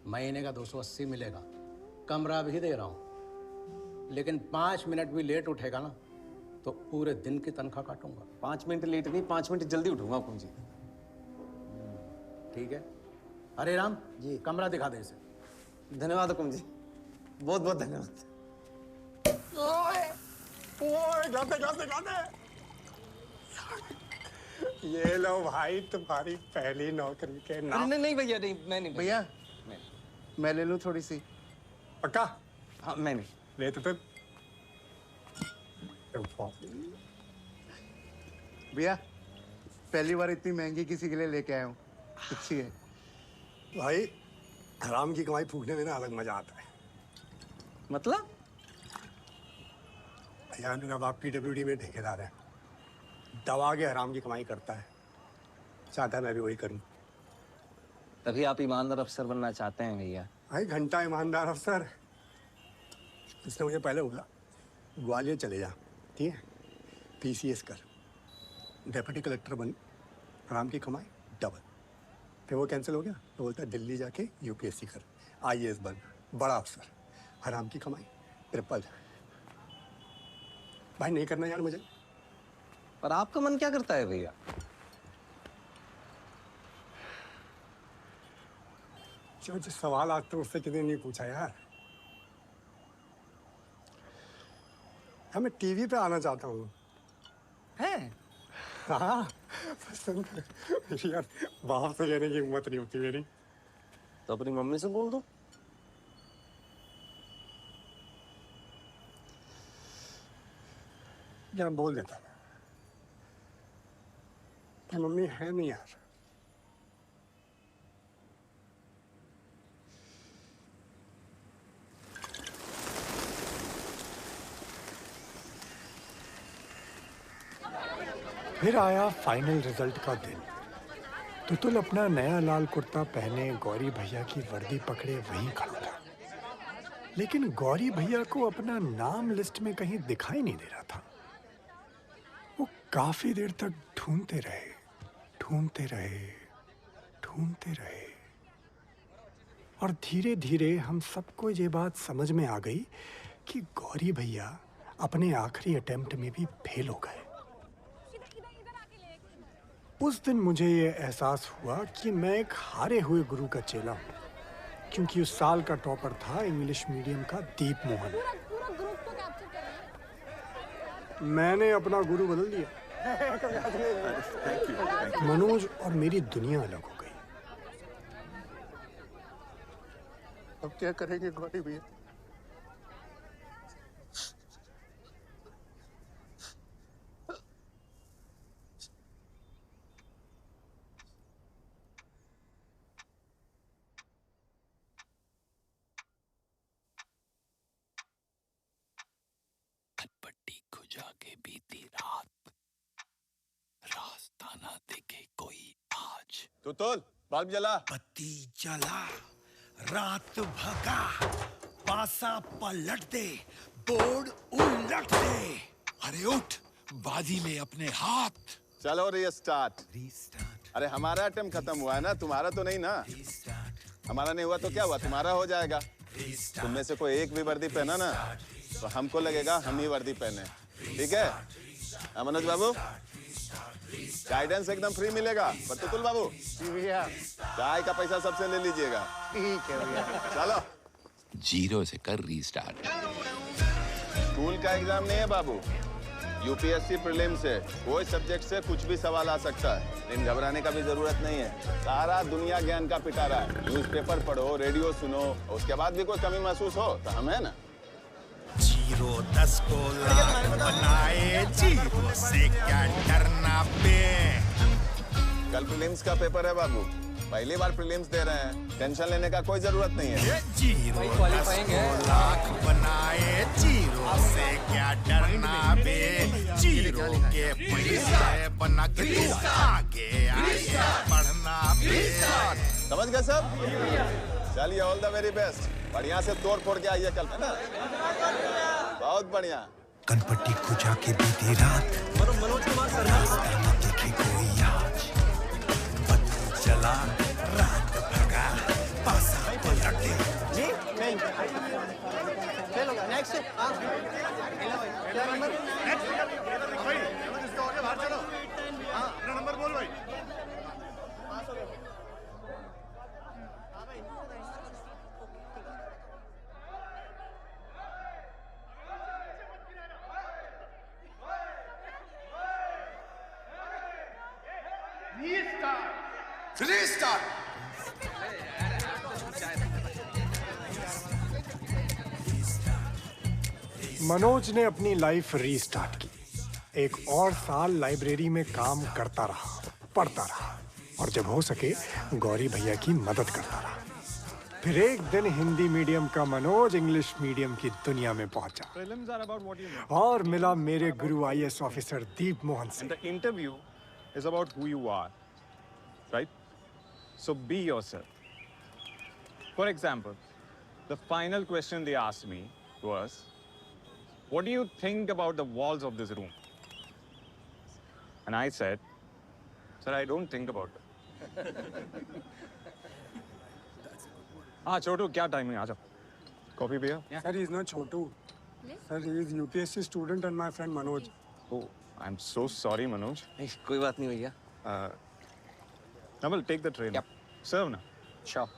महीने का 280 मिलेगा, कमरा भी दे रहा हूँ, लेकिन 5 मिनट भी लेट उठेगा ना तो पूरे दिन की तनख्वाह काटूंगा। 5 मिनट लेट नहीं, 5 मिनट जल्दी उठूंगा हुकुम जी। ठीक है। अरे राम जी, कमरा दिखा दे इसे। धन्यवाद हुकुम जी, बहुत बहुत धन्यवाद। जाते ये लो भाई, तुम्हारी पहली नौकरी के नाम। नहीं भैया, नहीं, मैं नहीं भैया, मैं ले लूं थोड़ी सी? पक्का? हाँ, मैं नहीं ले तो फिर। भैया, पहली बार इतनी महंगी किसी के लिए लेके आया हूँ, अच्छी है। भाई, हराम की कमाई फूकने में ना अलग मजा आता है। मतलब? भैया मेरा बाप PWD में ठेकेदार है, दवा के हराम की कमाई करता है, चाहता है मैं भी वही करूं। तभी आप ईमानदार अफसर बनना चाहते हैं भैया। भाई घंटा ईमानदार अफसर। उसने मुझे पहले बोला ग्वालियर चले जा, ठीक है, PCS कर, डेप्यूटी कलेक्टर बन, हराम की कमाई डबल। फिर वो कैंसिल हो गया तो बोलता दिल्ली जाके UPSC कर, IAS बन, बड़ा अफसर, हराम की कमाई ट्रिपल। भाई नहीं करना यार मुझे। पर आपका मन क्या करता है भैया? जो सवाल आज तो उससे किसी ने नहीं पूछा यार। मैं टीवी पे आना चाहता हूँ। हैं? हाँ, यार बाहर से लेने की हिम्मत नहीं होती मेरी। तो अपनी मम्मी से बोल दो। यार बोल देता मैं, मम्मी है नहीं यार। फिर आया फाइनल रिजल्ट का दिन। तुतुल अपना नया लाल कुर्ता पहने गौरी भैया की वर्दी पकड़े वहीं खड़ा था, लेकिन गौरी भैया को अपना नाम लिस्ट में कहीं दिखाई नहीं दे रहा था। वो काफी देर तक ढूंढते रहे, ढूंढते रहे, ढूंढते रहे, और धीरे धीरे हम सबको ये बात समझ में आ गई कि गौरी भैया अपने आखिरी अटेम्प्ट में भी फेल हो गए। उस दिन मुझे ये एहसास हुआ कि मैं एक हारे हुए गुरु का चेला हूँ, क्योंकि उस साल का टॉपर था इंग्लिश मीडियम का दीप मोहन। मैंने अपना गुरु बदल दिया। मनोज और मेरी दुनिया अलग हो गई। अब क्या करेंगे गौरी भैया? जाके बीती रात, रास्ता ना देखे कोई आज। तुतुल, बल्ब जला। बत्ती जला, रात भगा, पासा पलट दे, बोर्ड उलट दे। अरे उठ, बाजी में अपने हाथ। चलो रीस्टार्ट। अरे हमारा अटेम्प्ट खत्म हुआ है ना, तुम्हारा तो नहीं ना। हमारा नहीं हुआ तो क्या हुआ, तुम्हारा हो जाएगा। तुम में से कोई एक भी वर्दी पहना ना तो हमको लगेगा हम ही वर्दी पहने। ठीक है मनोज बाबू? गाइडेंस एकदम फ्री मिलेगा। पर तुतुल बाबू भैया चाय का पैसा सबसे ले लीजिएगा। ठीक है भैया। चलो 0 से कर रीस्टार्ट। स्कूल का एग्जाम नहीं है बाबू, यूपीएससी प्रीलिम से कोई सब्जेक्ट से कुछ भी सवाल आ सकता है। लेकिन घबराने का भी जरूरत नहीं है। सारा दुनिया ज्ञान का पिटारा है। न्यूज़पेपर पढ़ो, रेडियो सुनो, उसके बाद भी कोई कमी महसूस हो तो हम है ना। 0 10 को लाख बनाए, 0 से क्या डरना बे। कल प्रीलिम्स का पेपर है बाबू, पहली बार प्रीलिम्स दे रहे हैं, टेंशन लेने का कोई जरूरत नहीं है। 0 10 को लाख बनाए, 0 से क्या डरना बे। 0 के पैसे बना के तू आगे आगे बढ़ना बे। समझ गए सब? चलिए ऑल द वेरी बेस्ट। बढ़िया से तोड़ फोड़ के आइए कल, है ना? बहुत बढ़िया। कनपट्टी खुजा के बीती रात, मनोज कुमार सर देखे कोई आज, बत्ती जला रात भगा, पासा पलटे। जी नहीं फेल होगा। नेक्स्ट क्या नंबर? भाई इसका और बाहर चलो। हाँ अपना नंबर बोल भाई। पास हो गया। Restart. मनोज ने अपनी लाइफ रीस्टार्ट की। एक और साल लाइब्रेरी में काम करता रहा, पढ़ता रहा और जब हो सके गौरी भैया की मदद करता रहा। फिर एक दिन हिंदी मीडियम का मनोज इंग्लिश मीडियम की दुनिया में पहुंचा Prelims are about what you know. और मिला मेरे गुरु आईएएस ऑफिसर दीप मोहन से। And the interview is about who you are, right? So be yourself. For example, the final question they asked me was, what do you think about the walls of this room? And I said, sir, I don't think about it. हाँ छोटू क्या टाइमिंग आ जाओ। कॉफी भैया? Sir, he is not Chotu. Sir, he is UPSC student and my friend Manoj. Oh, I'm so sorry, Manoj. कोई बात नहीं भैया। Naval, take the tray. Yep. Serve na. Sure.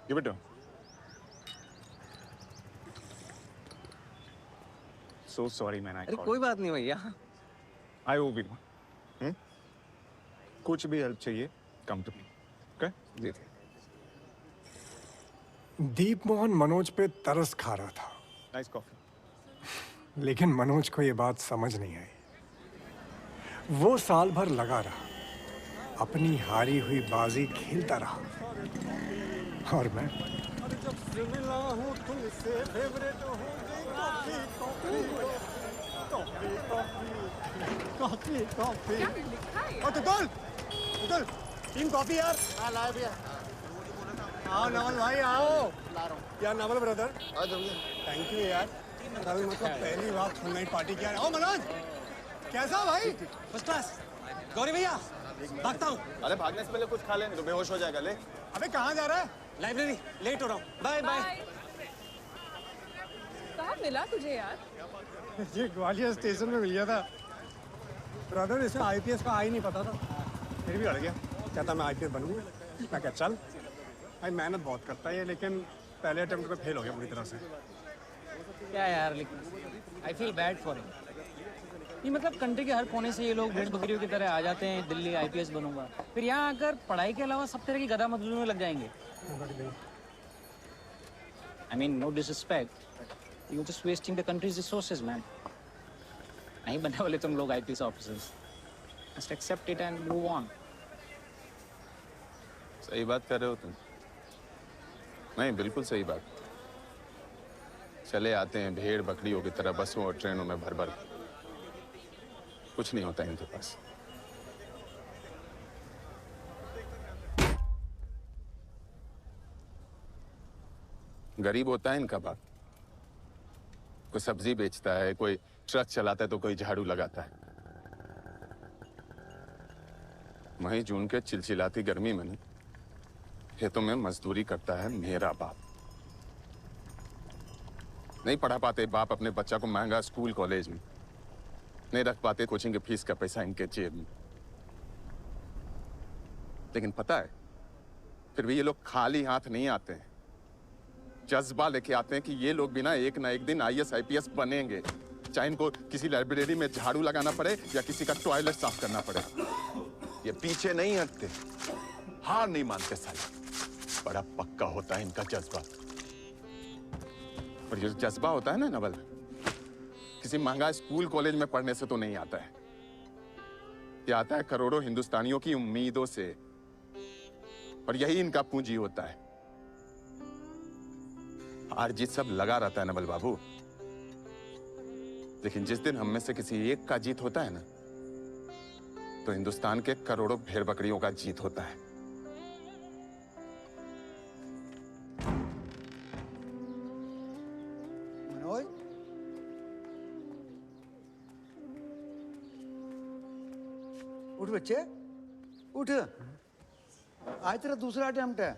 Give it to him. So sorry, man. I अरे called. कोई बात नहीं भैया। I owe you. कुछ भी हेल्प चाहिए, come to me. Okay? जी। दीप मोहन मनोज पे तरस खा रहा था, Nice coffee. लेकिन मनोज को ये बात समझ नहीं आई। वो साल भर लगा रहा, अपनी हारी हुई बाजी खेलता रहा और मैं तुतुल 3 कॉफी यार। हाँ लाए भैया। आओ नवल भाई आओ। ला रहा हूँ यार नवल ब्रदर, थैंक यू यार। कल मतलब पहली बार फुल नाइट पार्टी किया। ओ मनोज कैसा भाई? First class. गौरी भैया भागता हूँ। अरे भागने से पहले कुछ खा लेंगे तो बेहोश हो जाएगा। ले अबे कहाँ जा रहा है? लाइब्रेरी, लेट हो रहा हूँ। Bye bye. कहाँ मिला तुझे यार? ये ग्वालियर स्टेशन में मिल गया था। ब्रदर इसे आईपीएस का आ ही नहीं पता था, फिर भी अड़ गया। कहता मैं आईपीएस बनूंगा। मैं क्या चल भाई, मेहनत बहुत करता है ये, लेकिन पहले अटेम्प्ट में फेल हो गया पूरी तरह से। क्या यार, लेकिन I feel bad for him. ये मतलब कंट्री के हर कोने से ये लोग भेड़ बकरियों की तरह आ जाते हैं, दिल्ली आईपीएस बनूंगा, फिर यहाँ आकर पढ़ाई के अलावा सब तरह की गधा मजदूरी में लग जाएंगे। I mean no disrespect, you just wasting the country's resources man. नहीं बनने वाले तुम लोग IPS officers. Just accept it and move on. सही बात कर रहे हो तुम। नहीं, बिल्कुल सही बात। चले आते हैं भेड़ बकरियों की तरह बसों और ट्रेनों में भर भर। कुछ नहीं होता इनके पास। गरीब होता है इनका बाप। कोई सब्जी बेचता है, कोई ट्रक चलाता है तो कोई झाड़ू लगाता है। मई जून के चिलचिलाती गर्मी में नहीं, खेतों में मजदूरी करता है मेरा बाप। नहीं पढ़ा पाते बाप अपने बच्चा को महंगा स्कूल कॉलेज में, नहीं रख पाते कोचिंग के फीस का पैसा इनके जेब में। लेकिन पता है फिर भी ये लोग खाली हाथ नहीं आते हैं, जज्बा लेके आते हैं कि ये लोग भी ना एक दिन IAS IPS बनेंगे, चाहे इनको किसी लाइब्रेरी में झाड़ू लगाना पड़े या किसी का टॉयलेट साफ करना पड़े। ये पीछे नहीं हटते, हार नहीं मानते साले। बड़ा पक्का होता है इनका जज्बा। और ये जज्बा होता है ना नवल, किसी महंगा स्कूल कॉलेज में पढ़ने से तो नहीं आता है, ये आता है करोड़ों हिंदुस्तानियों की उम्मीदों से, और यही इनका पूंजी होता है। हार जीत सब लगा रहता है नवल बाबू, लेकिन जिस दिन हम में से किसी एक का जीत होता है ना, तो हिंदुस्तान के करोड़ों भेड़ बकरियों का जीत होता है। मनोज, उठ बच्चे उठ, आज तेरा दूसरा अटेम्प्ट है।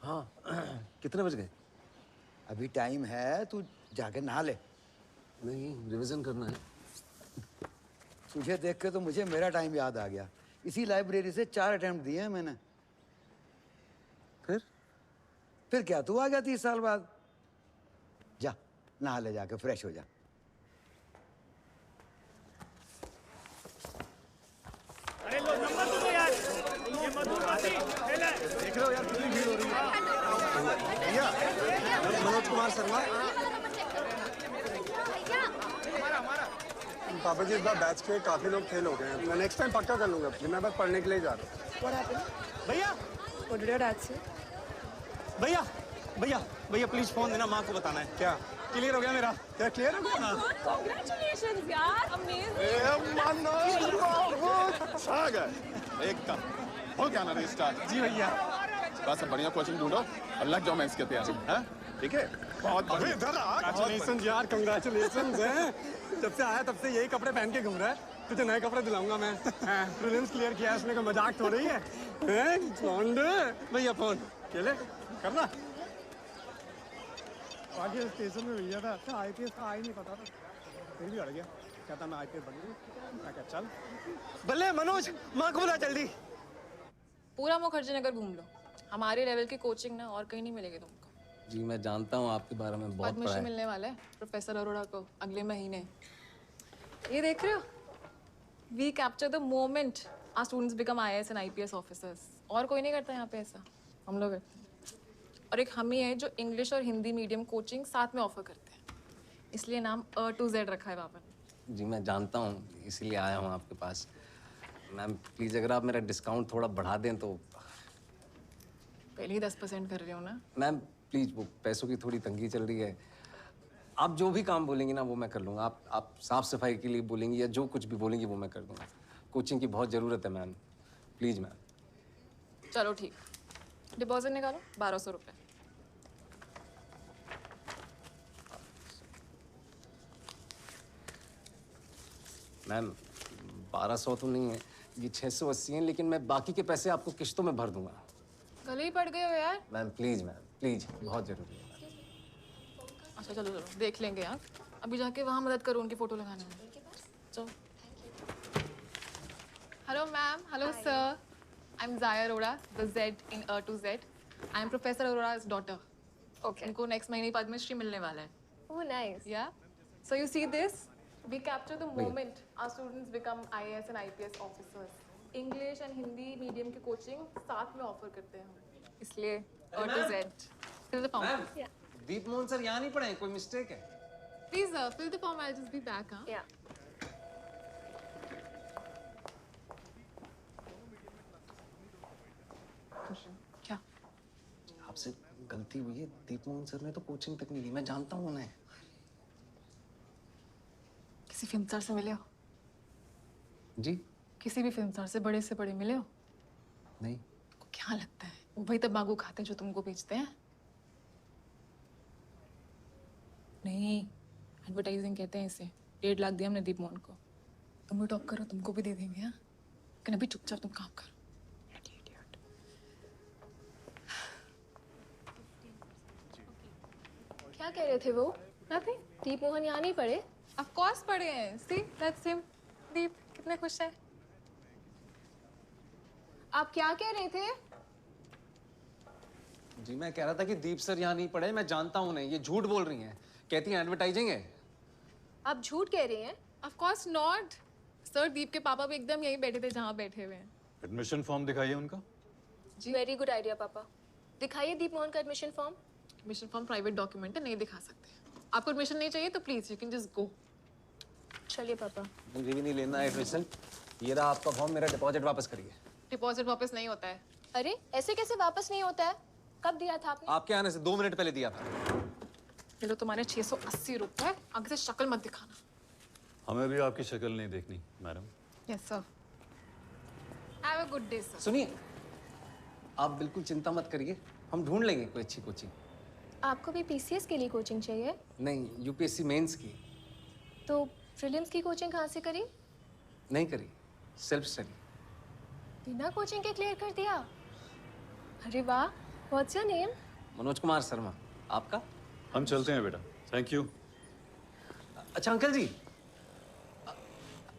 हाँ कितने बज गए? अभी टाइम है, तू जाके नहा ले। नहीं रिवीजन करना है। तुझे देख के तो मुझे मेरा टाइम याद आ गया। इसी लाइब्रेरी से 4 अटेम्प्ट दिए हैं मैंने। फिर क्या, तू आ गया 30 साल बाद। जा नहा ले, जाके फ्रेश हो जा। अरे लो नंबर तो दो यार, ये मधुर बाती देख रहे हो यार कितनी भीड़ हो रही है। भैया मनोज कुमार शर्मा। पापा जी इस बार बैच के काफी लोग फेल हो गए हैं, मैं नेक्स्ट टाइम पक्का कर लूंगा। मैं बस पढ़ने के लिए जा रहा हूँ। भैया भैया भैया भैया प्लीज फोन देना, माँ को बताना है। क्या क्लियर हो गया मेरा? क्या क्लियर हो गया? कांग्रेचुलेशंस यार, अमेजिंग। एकदम हो गया ना रिस्टार्ट। जी भैया। बस अब बढ़िया कोचिंग ढूंढो और लग जाओ मेंस की तैयारी। हाँ ठीक है, बहुत बढ़िया। कंग्रेचुलेशन यार, कंग्रेचुलेशन हैं। जब से आया तब से यही कपड़े पहन के घूम रहा है। तुझे नए कपड़े दिलाऊंगा मैं। प्रीलिम्स क्लियर किया है उसने, का मजाक हो रही है। भैया फोन केले करना। आगे स्टेशन में मिल गया था। अच्छा IPS का आई नहीं पता था, फिर भी अड़ गया। कहता मैं IPS बनूंगा। मैं क्या चल बल्ले मनोज, माँ को बुला जल्दी। पूरा मुखर्जी नगर घूम लो, हमारे लेवल की कोचिंग ना और कहीं नहीं मिलेगी तुमको। जी मैं जानता हूँ आपके बारे में बहुत पढ़ा परमिशन है। मिलने वाला है प्रोफेसर अरोड़ा को अगले महीने। ये देख रहे हो, we capture the moment our students become IAS and IPS officers. और कोई नहीं करता यहाँ पे ऐसा, हम लोग करते हैं। और एक हम ही है जो इंग्लिश और हिंदी मीडियम कोचिंग साथ में ऑफर करते हैं, इसलिए नाम A to Z रखा है वहाँ पर। जी मैं जानता हूँ, इसीलिए आया हूँ आपके पास। मैम प्लीज़ अगर आप मेरा डिस्काउंट थोड़ा बढ़ा दें तो। पहले ही 10% कर रही हो ना। मैम प्लीज़, वो पैसों की थोड़ी तंगी चल रही है। आप जो भी काम बोलेंगी ना वो मैं कर लूँगा। आप साफ सफाई के लिए बोलेंगी या जो कुछ भी बोलेंगी वो मैं कर दूँगा। कोचिंग की बहुत ज़रूरत है मैम, प्लीज़ मैम। चलो ठीक, डिपॉजिट निकालो 1200 रुपये। मैम 1200 तो नहीं है, ये 680 है, लेकिन मैं बाकी के पैसे आपको किश्तों में भर दूंगा। गले ही पड़ गए हो यार। मैम प्लीज़, बहुत ज़रूरी है। अच्छा चलो चलो देख लेंगे यार, अभी जाके वहाँ मदद करो उनकी फोटो लगाने में। चलो। Hello ma'am, hello sir, I am Jaya Arora, the Z in A to Z. I am professor अरोड़ा's daughter. Okay. इनको नेक्स्ट महीने पद्मश्री मिलने वाला है। Oh nice. Yeah. So you see this? We capture the moment our students become IAS and IPS officers. English and Hindi medium की कोचिंग साथ में ऑफर करते हैं हम, इसलिए A to Z. Fill the form. Yeah. Deep Mohan sir यहाँ नहीं पढ़े, कोई मिस्टेक है? Please fill the form. I'll just be back. Huh? Yeah. क्या? आपसे गलती हुई है, दीप मोहन सर ने तो कोचिंग तक नहीं ली, मैं जानता हूँ उन्हें। किसी फिल्म स्टार से मिले हो? जी? किसी भी फिल्म स्टार से, बड़े से बड़े मिले हो? नहीं। को क्या लगता है वो भाई तंबाकू खाते हैं जो तुमको बेचते हैं? नहीं, एडवर्टाइजिंग कहते हैं इसे। 1.5 लाख दिया हमने दीप मोहन को। तुम भी टॉप करो, तुमको भी दे देंगे। हाँ, लेकिन अभी चुपचाप तुम काम करो। क्या कह रहे थे वो? Nothing. दीप मोहन यहाँ नहीं पढ़े? Of course पढ़े हैं. See, that's him. दीप कितने खुश है. आप क्या कह रहे थे? जी मैं कह रहा था कि दीप सर यहाँ नहीं पढ़े, मैं जानता हूँ नहीं, ये झूठ बोल रही हैं, कहती हैं एडवर्टाइजिंग है। आप झूठ कह रही हैं? Of course not. सर दीप के पापा भी एकदम यहीं बैठे थे जहाँ बैठे हुए हैं। एडमिशन फॉर्म दिखाइए उनका। जी। वेरी गुड आइडिया पापा। दिखाइए दीप मोहन का admission form. Admission form private document है, नहीं दिखा सकते। आपको एडमिशन नहीं चाहिए तो please you can just go. चलिए पापा। मुझे भी नहीं लेना एडमिशन। ये रहा आपका फॉर्म, मेरा डिपॉजिट वापस करिए। डिपॉजिट वापस नहीं होता है। अरे ऐसे कैसे वापस नहीं होता है? कब दिया था आपने? आपके आने से 2 मिनट पहले दिया था। ये लो तुम्हारे 680 रुपए, आगे से शक्ल मत दिखाना। हमें भी आपकी शक्ल नहीं देखनी madam. Yes sir. Have a good day sir. सुनिए, आप बिल्कुल चिंता मत करिए, हम ढूंढ लेंगे कोई अच्छी कोचिंग। आपको भी पीसीएस के लिए कोचिंग चाहिए? नहीं, यूपीएससी मेंस की। तो प्रीलिम्स की कोचिंग कहाँ से करी? नहीं करी, सेल्फ स्टडी। बिना कोचिंग के क्लियर कर दिया? अरे वाह, what's your name? Manoj Kumar Sharma. आपका? हम चलते हैं बेटा, थैंक यू। अच्छा अंकल जी,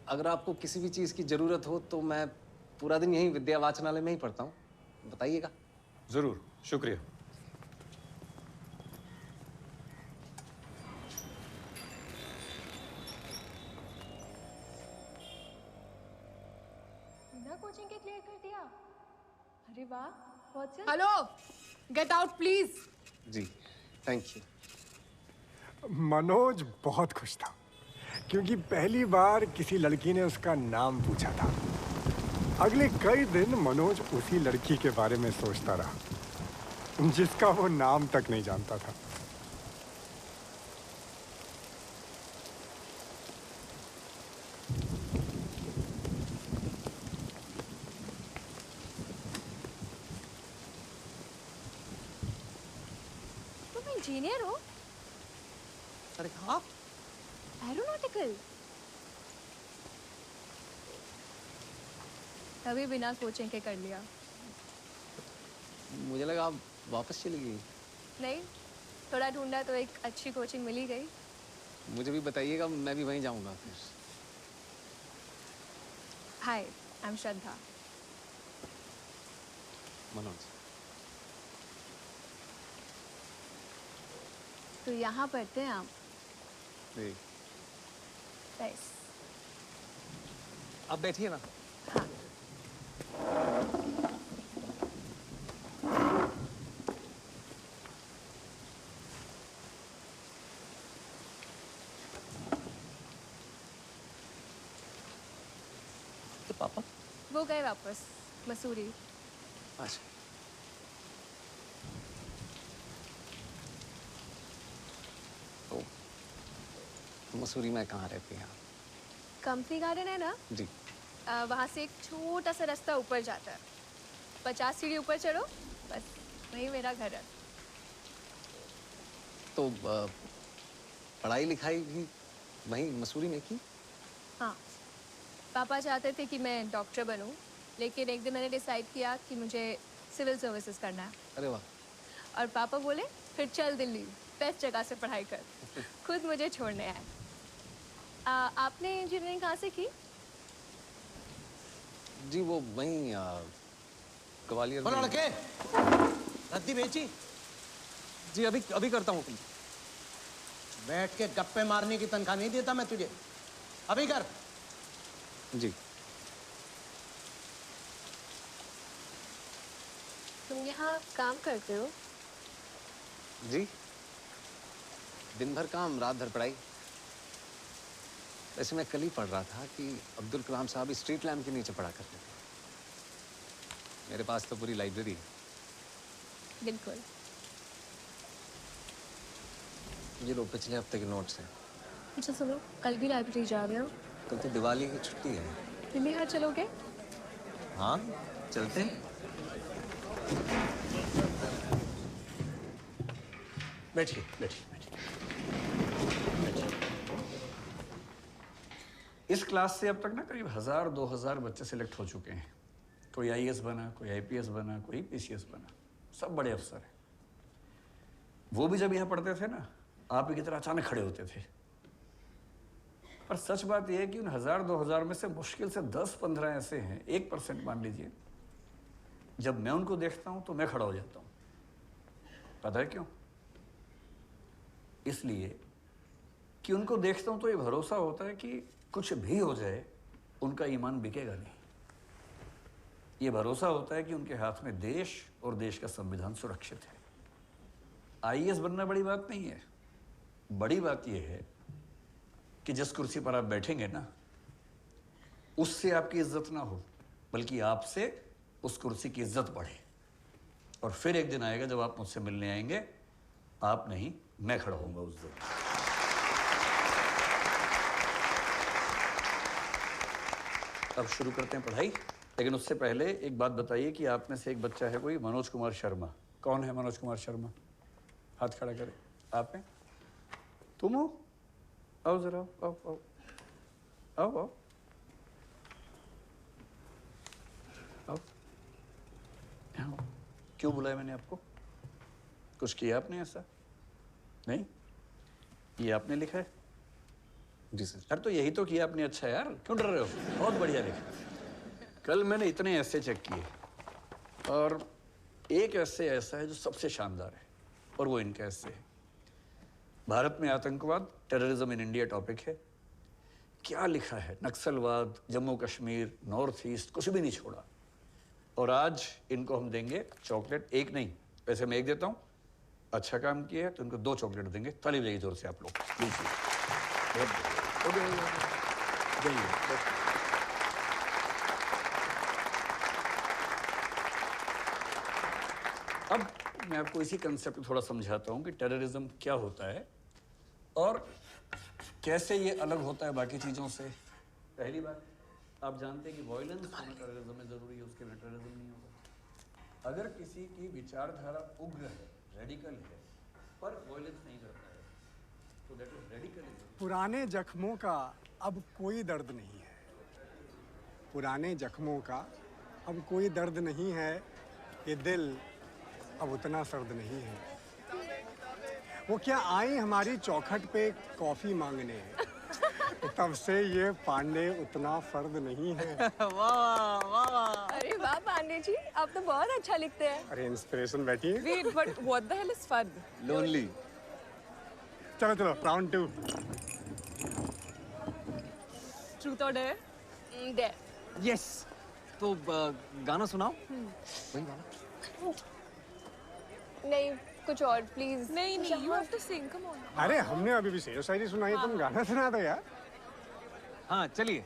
अगर आपको किसी भी चीज़ की ज़रूरत हो तो मैं पूरा दिन यहीं विद्या वाचनालय में ही पढ़ता हूँ, बताइएगा। ज़रूर, शुक्रिया। बिना कोचिंग के क्लियर कर दिया? अरे वाह, what's your? Hello, get out please. जी, थैंक यू। मनोज बहुत खुश था क्योंकि पहली बार किसी लड़की ने उसका नाम पूछा था। अगले कई दिन मनोज उसी लड़की के बारे में सोचता रहा जिसका वो नाम तक नहीं जानता था। तुम इंजीनियर हो? अरे आप? एरोनॉटिकल। तभी बिना कोचिंग के कर लिया। मुझे लगा आप वापस चली गई। नहीं, थोड़ा ढूंढा तो एक अच्छी कोचिंग मिल ही गई। मुझे भी बताइएगा, मैं भी वहीं जाऊंगा फिर। हाय, आई एम श्रद्धा। मनोज। तो यहाँ पढ़ते हैं आप? जी। नाइस। आप बैठिए ना। तो पापा? वो गए वापस मसूरी। अच्छा। तो मसूरी में कहाँ रहती हैं आप? कंपनी गार्डन है ना? जी। वहाँ से एक छोटा सा रास्ता ऊपर जाता है। 50 सीढ़ी ऊपर चढ़ो, बस वही मेरा घर है। तो पढ़ाई लिखाई भी वहीं मसूरी में की? हाँ, पापा चाहते थे कि मैं डॉक्टर बनूं, लेकिन एक दिन मैंने डिसाइड किया कि मुझे सिविल सर्विसेज करना है। अरे वाह। और पापा बोले फिर चल दिल्ली, बेस्ट जगह से पढ़ाई कर। खुद मुझे छोड़ने आए। आपने इंजीनियरिंग कहाँ से की? जी वो वहीं ग्वालियर में। लड़के, रद्दी बेची? जी अभी करता हूँ। बैठ के गप्पे मारने की तनख्वाह नहीं देता मैं तुझे, अभी कर। जी। तुम यहाँ काम करते हो? जी, दिन भर काम, रात भर पढ़ाई। वैसे मैं कल ही पढ़ रहा था कि अब्दुल कलाम साहब स्ट्रीट लैम्प के नीचे पढ़ा करते थे। मेरे पास तो पूरी लाइब्रेरी है। बिल्कुल। ये लो पिछले हफ्ते के नोट्स हैं। अच्छा सुनो, कल भी लाइब्रेरी जा रहे हो? कल तो दिवाली की छुट्टी है। दिल्ली हाट चलोगे? हाँ चलते हैं। बैठिए बैठिए बैठिए। इस क्लास से अब तक ना करीब 1000-2000 बच्चे सिलेक्ट हो चुके हैं। कोई आईएएस बना, कोई आईपीएस बना, कोई पीसीएस बना, सब बड़े अफसर हैं। वो भी जब यहाँ पढ़ते थे ना आप ही की तरह अचानक खड़े होते थे। पर सच बात यह है कि उन 1000-2000 में से मुश्किल से 10-15 ऐसे हैं, 1% मान लीजिए, जब मैं उनको देखता हूं तो मैं खड़ा हो जाता हूं। पता है क्यों? इसलिए कि उनको देखता हूं तो ये भरोसा होता है कि कुछ भी हो जाए उनका ईमान बिकेगा नहीं। ये भरोसा होता है कि उनके हाथ में देश और देश का संविधान सुरक्षित है। आईएएस बनना बड़ी बात नहीं है। बड़ी बात यह है कि जिस कुर्सी पर आप बैठेंगे ना, उससे आपकी इज्जत ना हो, बल्कि आपसे उस कुर्सी की इज्जत बढ़े। और फिर एक दिन आएगा जब आप मुझसे मिलने आएंगे, आप नहीं, मैं खड़ा होऊंगा उस दिन। अब शुरू करते हैं पढ़ाई, लेकिन उससे पहले एक बात बताइए कि आप में से एक बच्चा है कोई, मनोज कुमार शर्मा। कौन है मनोज कुमार शर्मा? हाथ खड़ा करें। आप हैं? तुम हो? आओ जरा, आओ आओ आओ आओ आओ आओ। क्यों बुलाया मैंने आपको? कुछ किया आपने ऐसा? नहीं? ये आपने लिखा है? जी सर। यार तो यही तो किया आपने। अच्छा यार, क्यों डर रहे हो? बहुत बढ़िया लिखा। कल मैंने इतने ऐसे चेक किए और एक ऐसे ऐसा है जो सबसे शानदार है, और वो इनका ऐसे है। भारत में आतंकवाद, टेररिज्म इन इंडिया टॉपिक है। क्या लिखा है? नक्सलवाद, जम्मू कश्मीर, नॉर्थ ईस्ट, कुछ भी नहीं छोड़ा। और आज इनको हम देंगे चॉकलेट, एक नहीं, वैसे मैं एक देता हूँ। अच्छा काम किया है तो इनको 2 चॉकलेट देंगे। ताली बजाइए जोर से आप लोग प्लीज। अब मैं आपको इसी कंसेप्ट को थोड़ा समझाता हूँ कि टेररिज्म क्या होता है और कैसे ये अलग होता है बाकी चीज़ों से। पहली बात, आप जानते हैं कि वॉयलेंस होना टेररिज्म में ज़रूरी है, उसके बिना टेररिज्म नहीं होगा। अगर किसी की विचारधारा उग्र है, रेडिकल है, पर वॉयलेंस नहीं करता है, तो दैट इज रेडिकलिज्म। पुराने जख्मों का अब कोई दर्द नहीं है। पुराने जख्मों का अब कोई दर्द नहीं है। ये दिल अब उतना सर्द नहीं है। वो क्या आई हमारी चौखट पे कॉफी मांगने, तब से ये पांडे उतना फर्द नहीं है। वाह वाह। अरे वाह पांडे जी, आप तो बहुत अच्छा लिखते हैं। अरे इंस्पिरेशन बैठी है। Wait, but what the hell is fun? Lonely. चलो चलो, round 2। Truth or dare? Dare. Yes. तो गाना सुनाओ। वही वाला। नहीं, कुछ और प्लीज। नहीं नहीं, you have to sing, come on. अरे हमने अभी भी शेर शायरी सुनाई, तुम गाना सुना दो यार। हाँ चलिए।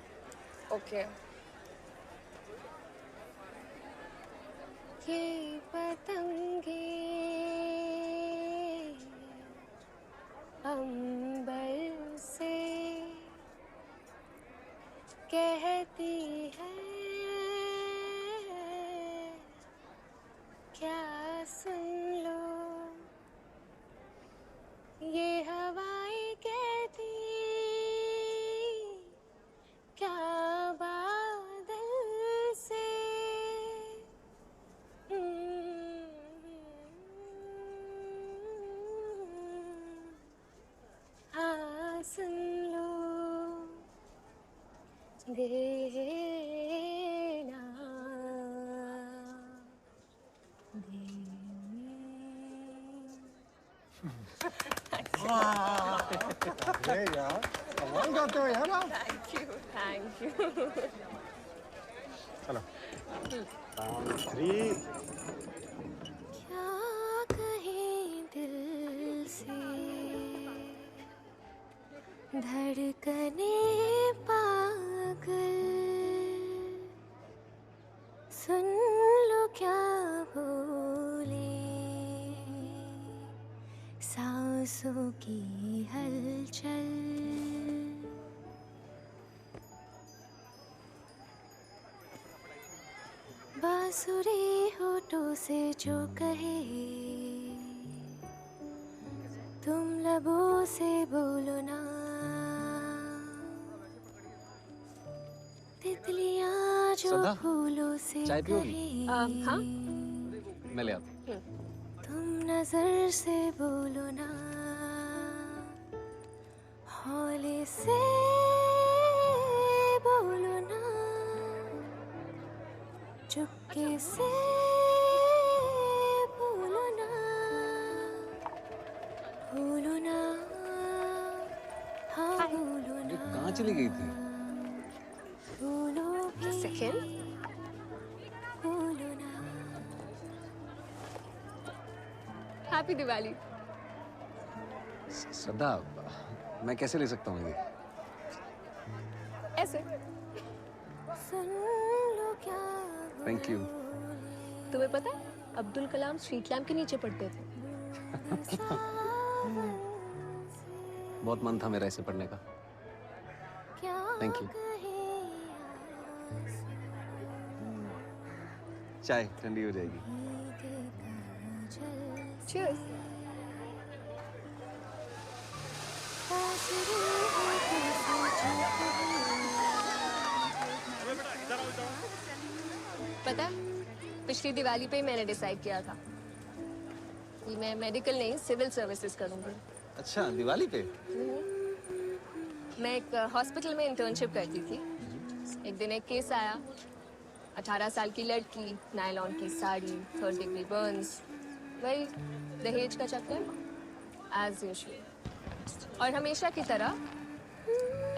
Okay. ये पतंगे अंबर से कहती है क्या सुन लो, ये हवाएं कहती क्या बादल से। हाँ सुन लो देना अरे यार कमाल गाते हो यार आप। Thank you. चलो राउंड 3। क्या कहें दिल से धड़कने पागल, सुन लो क्या बोले सांसों की हलचल। बांसुरी होठों से जो कहे तुम लबों से बोलो ना, तितलियां जो सदा, फूलों से चाय पियोगी? कहे हाँ? मैं ले आता हूँ। तुम नजर से बोलो ना, हौले से बोलो ना, चुपके से बोलो ना, बोलो ना, हाँ बोलो ना, कहाँ चली गई थी? बोलो भी सेकंड बोलो ना। हैप्पी दिवाली। श्रद्धा, मैं कैसे ले सकता हूँ ये? ऐसे सुन लो क्या थैंक यू। तुम्हें पता है अब्दुल कलाम स्ट्रीट लैम्प के नीचे पढ़ते थे। बहुत मन था मेरा इसे पढ़ने का। Thank you. चाय ठंडी हो जाएगी। Cheers. पता है पिछली दिवाली पे ही मैंने डिसाइड किया था कि मैं मेडिकल नहीं सिविल सर्विसेज करूंगी। अच्छा, दिवाली पे? मैं एक हॉस्पिटल में इंटर्नशिप करती थी। एक दिन एक केस आया, 18 साल की लड़की, नायलॉन की साड़ी, 3rd डिग्री बर्न्स, वही दहेज का चक्कर एज यूजुअल। और हमेशा की तरह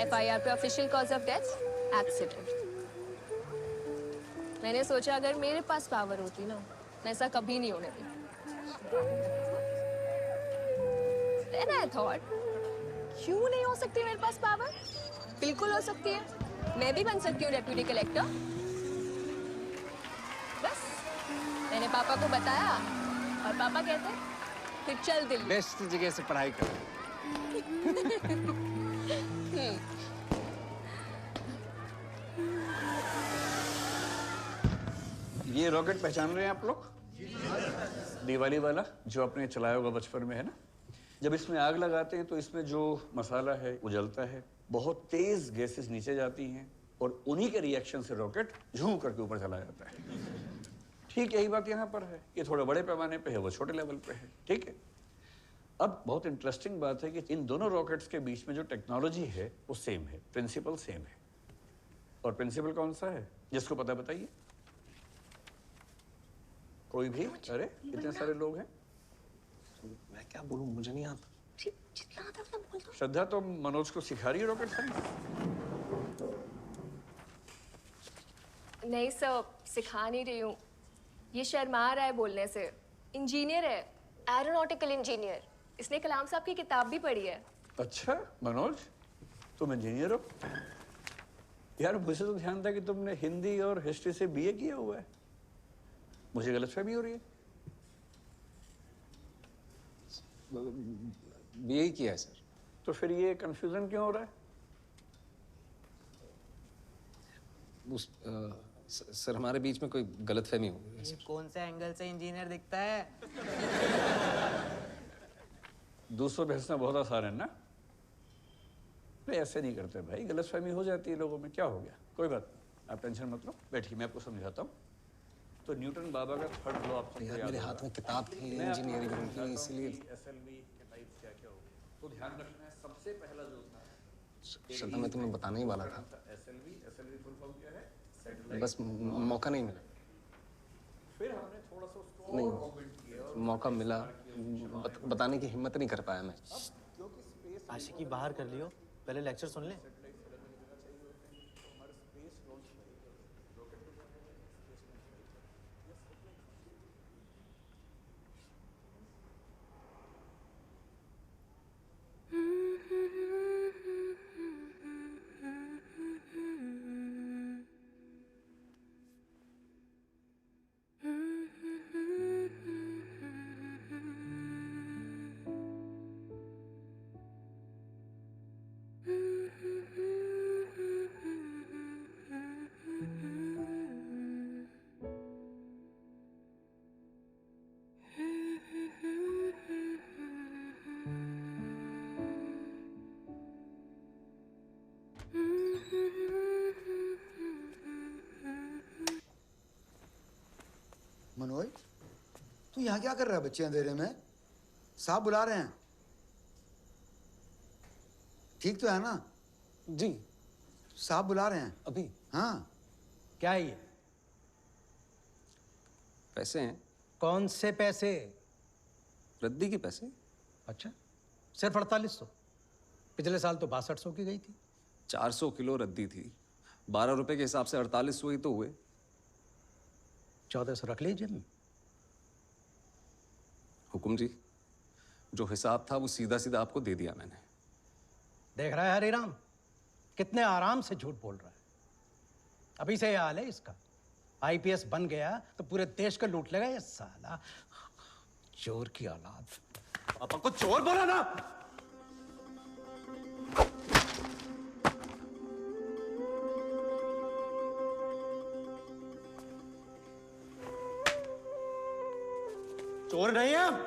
FIR पे official cause of death accident. मैंने सोचा अगर मेरे पास पावर होती ना, मैं ऐसा कभी नहीं होने दी। Then I thought, क्यों नहीं हो सकती मेरे पास पावर? बिल्कुल हो सकती है। मैं भी बन सकती हूँ डेप्यूटी कलेक्टर। बस मैंने पापा को बताया और पापा कहते फिर चल दिल्ली। बेस्ट जगह से पढ़ाई कर। ये रॉकेट पहचान रहे हैं आप लोग? दिवाली वाला जो आपने चलाया होगा बचपन में, है ना? जब इसमें आग लगाते हैं तो इसमें जो मसाला है वो जलता है, बहुत तेज गैसेस नीचे जाती हैं और उन्हीं के रिएक्शन से रॉकेट झूम करके ऊपर चला जाता है। ठीक यही बात यहाँ पर है। ये थोड़े बड़े पैमाने पे है, वो छोटे लेवल पे है। ठीक है। अब बहुत इंटरेस्टिंग बात है कि इन दोनों रॉकेट्स के बीच में जो टेक्नोलॉजी है वो सेम है, प्रिंसिपल सेम है। और प्रिंसिपल कौन सा है? जिसको पता बताइए। कोई भी? अरे इतने सारे लोग हैं। मैं क्या बोलूं, मुझे नहीं आता। जितना आता उतना बोल दो। श्रद्धा तो मनोज को सिखा रही है रॉकेट साइंस? नहीं सर, सिखा नहीं रही हूँ। ये शर्मा रहा है बोलने से। इंजीनियर है, एरोनॉटिकल इंजीनियर। इसने कलाम साहब की किताब भी पढ़ी है। अच्छा मनोज, तुम इंजीनियर हो? यार मुझे तो ध्यान था कि तुमने हिंदी और हिस्ट्री से BA किया हुआ है। मुझे गलतफहमी हो रही है। BA किया है सर। तो फिर ये कंफ्यूजन क्यों हो रहा है? सर हमारे बीच में कोई गलतफहमी हो गई है सर। कौन से एंगल से इंजीनियर दिखता है? दूसरों भेजना बहुत आसान है ना? नहीं ऐसे नहीं करते भाई, गलतफहमी हो जाती है लोगों में। क्या हो गया? कोई बात नहीं, आप टेंशन मत लो। बैठिए, मैं आपको समझाता हूँ। तो न्यूटन बाबा का 3rd लॉ आपको याद मेरे हाथ में किताब थी इंजीनियरिंग की, इसलिए SLV के टाइप्स क्या हो। तो ध्यान रखना है, सबसे पहला जो था श्रद्धा मैं तुम्हें बताने ही वाला था। SLV फुल फॉर्म क्या है? बस मौका नहीं मिला। फिर हमने थोड़ा सा उसको नहीं, ऑगमेंट किया और मौका मिला, बताने की हिम्मत नहीं कर पाया मैं। आशिकी बाहर कर लियो, पहले लेक्चर सुन ले। मनोज, तू यहाँ क्या कर रहा है बच्चे अंधेरे में? साहब बुला रहे हैं। ठीक तो है ना? जी। साहब बुला रहे हैं अभी? हाँ। क्या है ये? पैसे हैं। कौन से पैसे? रद्दी के पैसे। अच्छा, सिर्फ 4800? पिछले साल तो 6200 की गई थी। 400 किलो रद्दी थी, 12 रुपए के हिसाब से 4800 ही तो हुए। 1400 रख लीजिए। हुकुम जी, जो हिसाब था वो सीधा सीधा आपको दे दिया मैंने। देख रहा है हरिराम, कितने आराम से झूठ बोल रहा है। अभी से ये हाल है इसका। आईपीएस बन गया तो पूरे देश को लूट लेगा ये साला चोर की औलाद। पापा को चोर बोला ना। चोर नहीं है हम।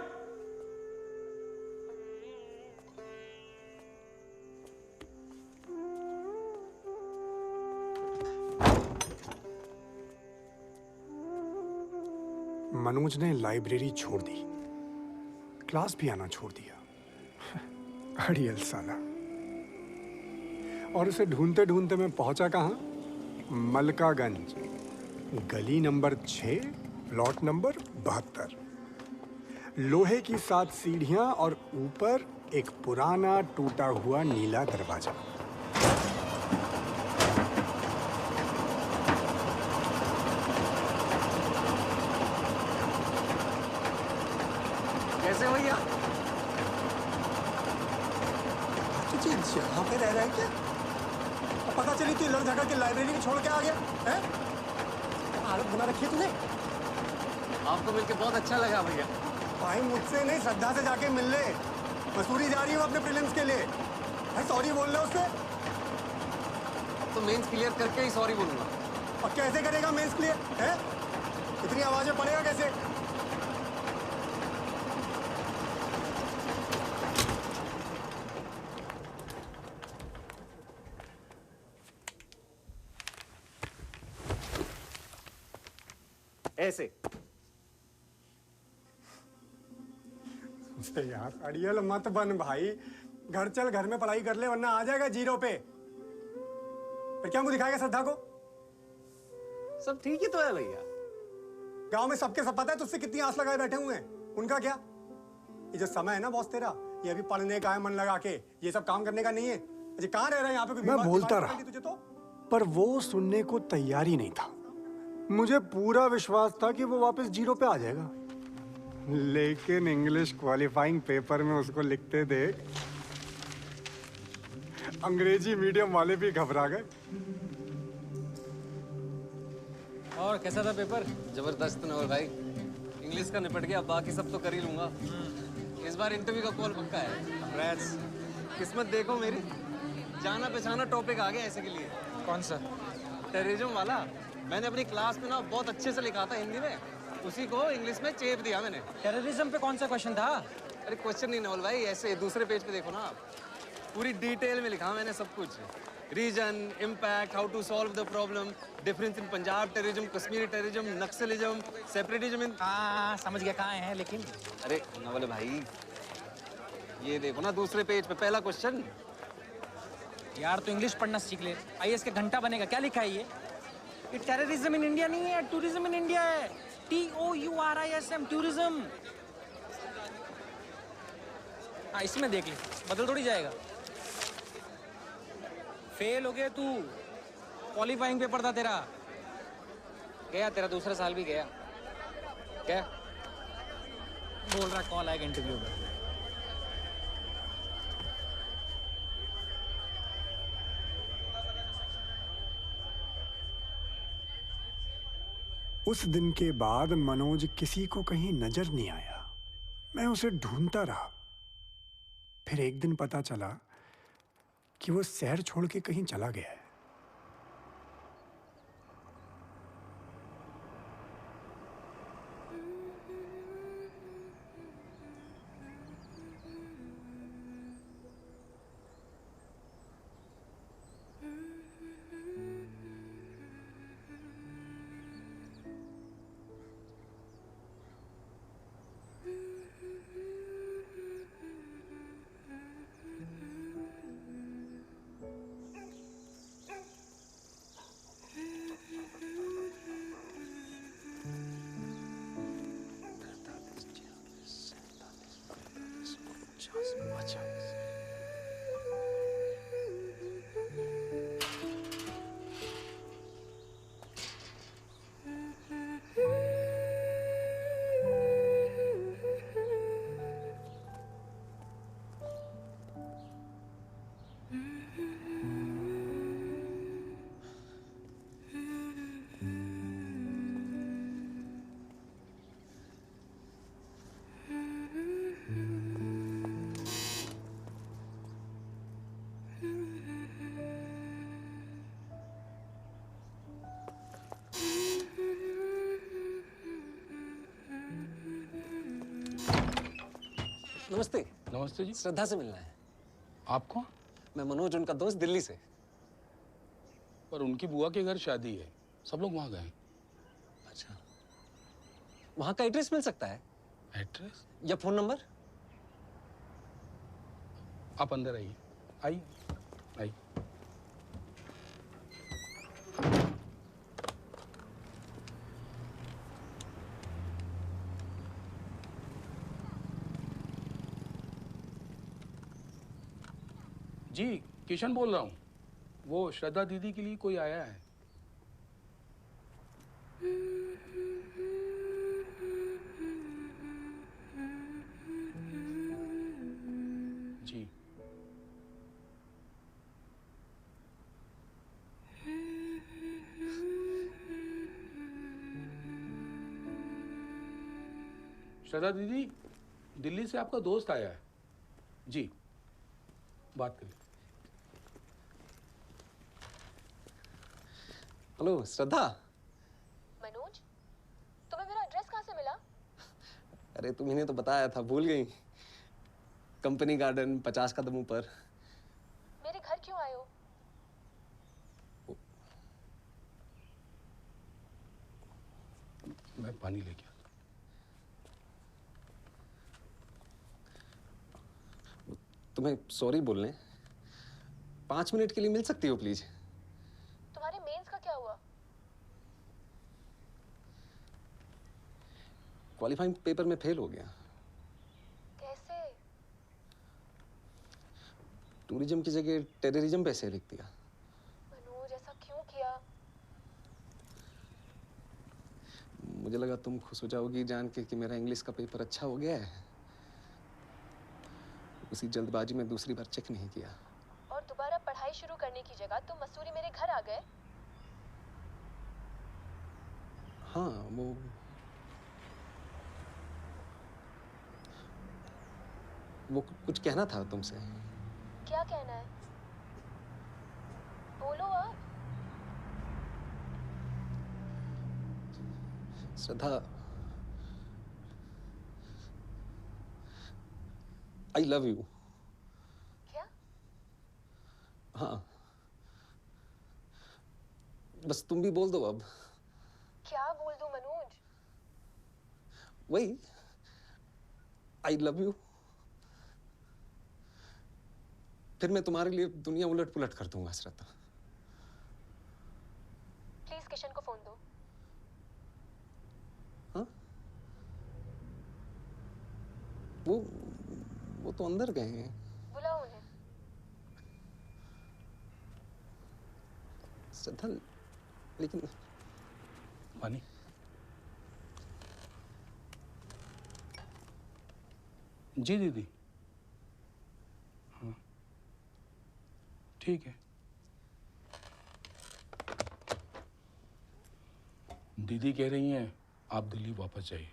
मनोज ने लाइब्रेरी छोड़ दी, क्लास भी आना छोड़ दिया। अड़ियल साला। और उसे ढूंढते ढूंढते मैं पहुंचा कहां? मलकागंज, गली नंबर 6, प्लॉट नंबर 72। लोहे की 7 सीढ़ियां और ऊपर एक पुराना टूटा हुआ नीला दरवाजा। कैसे भैया? तुझे यहाँ पे रह रहा है क्या? अब पता चली तू लड़ झगड़ के लाइब्रेरी में छोड़ के आ गया है? हालत बना रखी है तूने। आपको मिलके बहुत अच्छा लगा भैया। भाई मुझसे नहीं, श्रद्धा से जाके मिल ले। मसूरी जा रही हूँ अपने प्रीलिम्स के लिए। भाई सॉरी बोल ले उससे। अब तो मेंस क्लियर करके ही सॉरी बोलूंगा। और कैसे करेगा मेंस क्लियर? है? इतनी आवाजें पड़ेगा कैसे? ऐसे यार अड़ियल मत बन भाई। घर चल, घर में पढ़ाई कर ले वरना आ जाएगा 0 पे। फिर क्या मुंह दिखाएगा श्रद्धा को? सब ठीक ही तो है भैया। गांव में सबके सब पता है तुझसे कितनी आस लगाए बैठे हुए हैं। उनका क्या? ये जो समय है ना बॉस तेरा, ये अभी पढ़ने का है मन लगा के, ये सब काम करने का नहीं है। अजय कहाँ रह रहा है यहाँ पे? कोई मैं बोलता बीमार रहा तुझे तो? पर वो सुनने को तैयार ही नहीं था। मुझे पूरा विश्वास था कि वो वापस 0 पे आ जाएगा, लेकिन इंग्लिश क्वालिफाइंग पेपर में उसको लिखते देख अंग्रेजी मीडियम वाले भी घबरा गए। और कैसा था पेपर? जबरदस्त नवल भाई। इंग्लिश का निपट गया, बाकी सब तो कर ही लूंगा। इस बार इंटरव्यू का कॉल पक्का है। कंग्रेट्स। किस्मत देखो मेरी, जाना पहचाना टॉपिक आ गया ऐसे के लिए। कौन सा? टेररिज्म वाला। मैंने अपनी क्लास में ना बहुत अच्छे से लिखा था हिंदी में, उसी को इंग्लिश में चेप दिया मैंने। टेररिज्म पे कौन सा क्वेश्चन था? अरे क्वेश्चन नहीं नवल भाई, ऐसे दूसरे पेज पे देखो ना आप, पूरी डिटेल में लिखा मैंने सब कुछ। Reason, impact, how to solve the problem, difference in Punjab terrorism, Kashmiri terrorism, Naxalism, separatism in. हाँ समझ गया कहाँ है लेकिन। अरे नवल भाई ये देखो ना दूसरे पेज पे पहला क्वेश्चन। यार तो इंग्लिश पढ़ना सीख ले, आईएएस के घंटा बनेगा। क्या लिखा है ये? टेररिज्म इन इंडिया नहीं है, टूरिज्म इन इंडिया है। TOURISM, tourism. हाँ इसी में देख ले, बदल थोड़ी जाएगा। फेल हो गया तू, क्वालिफाइंग पेपर था तेरा। गया तेरा दूसरा साल भी गया। क्या बोल रहा? कॉल आएगा इंटरव्यू में। उस दिन के बाद मनोज किसी को कहीं नजर नहीं आया। मैं उसे ढूंढता रहा। फिर एक दिन पता चला कि वो शहर छोड़ के कहीं चला गया है। अच्छा। नमस्ते। नमस्ते जी। श्रद्धा से मिलना है। आप कौन? मैं मनोज, उनका दोस्त, दिल्ली से। पर उनकी बुआ के घर शादी है, सब लोग वहां गए। अच्छा, वहां का एड्रेस मिल सकता है? एड्रेस या फोन नंबर? आप अंदर आइए, आइए आइए। जी किशन बोल रहा हूँ, वो श्रद्धा दीदी के लिए कोई आया है। जी श्रद्धा दीदी, दिल्ली से आपका दोस्त आया है। जी बात करिए। हेलो श्रद्धा। मनोज, तुम्हें मेरा एड्रेस कहाँ से मिला? अरे तुम्ही ने तो बताया था, भूल गई? कंपनी गार्डन 50 कदम ऊपर। मेरे घर क्यों आए हो? मैं पानी लेके आता। तुम्हें सॉरी बोलने 5 मिनट के लिए मिल सकती हो प्लीज? तुम्हारे मेंस का क्या हुआ? क्वालिफाइंग पेपर में फेल हो गया। कैसे? टूरिज्म की जगह टेररिज्म पे ऐसे लिख दिया। मनोज, ऐसा क्यों किया? मुझे लगा तुम खुश हो जाओगी जान के कि मेरा इंग्लिश का पेपर अच्छा हो गया है। उसी जल्दबाजी में दूसरी बार चेक नहीं किया। और दोबारा पढ़ाई शुरू करने की जगह तुम मसूरी मेरे घर आ गए? हाँ, वो कुछ कहना था तुमसे। क्या कहना है? बोलो आप। श्रद्धा, आई लव यू। क्या? हाँ, बस तुम भी बोल दो अब। क्या बोल दूं मनोज? वही, आई लव यू। फिर मैं तुम्हारे लिए दुनिया उलट पुलट कर दूंगा श्रद्धा। प्लीज किशन को फोन दो। हाँ? वो तो अंदर गए हैं। बुलाओ उन्हें। श्रद्धा, लेकिन पानी। जी दीदी। हाँ ठीक है। दीदी कह रही हैं आप दिल्ली वापस जाइए।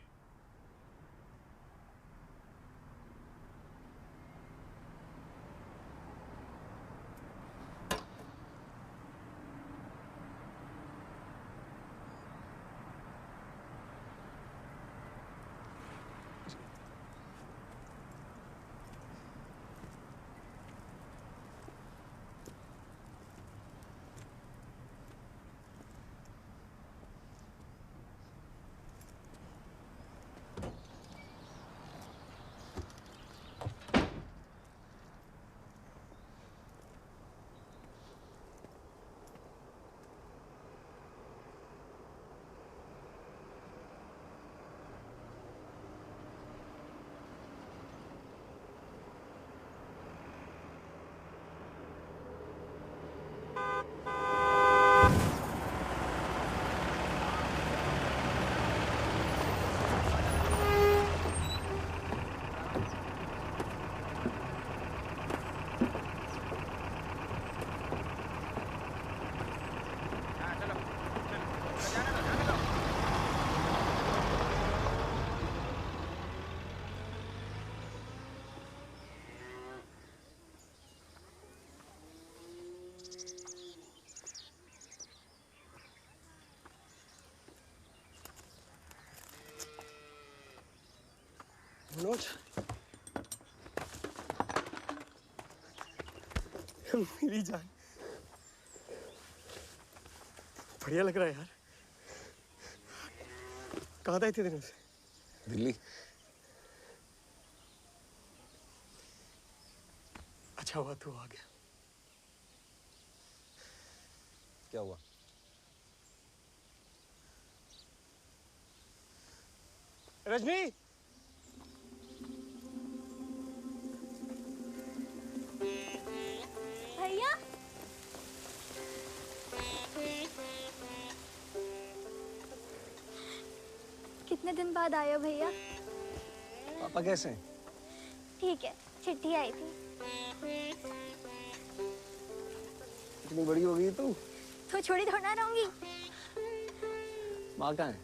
मनोज, मेरी जान, बढ़िया लग रहा है यार। कहाँ था इतने दिनों से? दिल्ली। अच्छा हुआ तू आ गया। क्या हुआ? रजनी, भैया कितने दिन बाद आए हो भैया? पापा कैसे हैं? ठीक है, चिट्ठी आई थी। इतनी बड़ी हो गई तू। तो छोड़ी थोड़ा ना रहूंगी। माँ कहाँ है?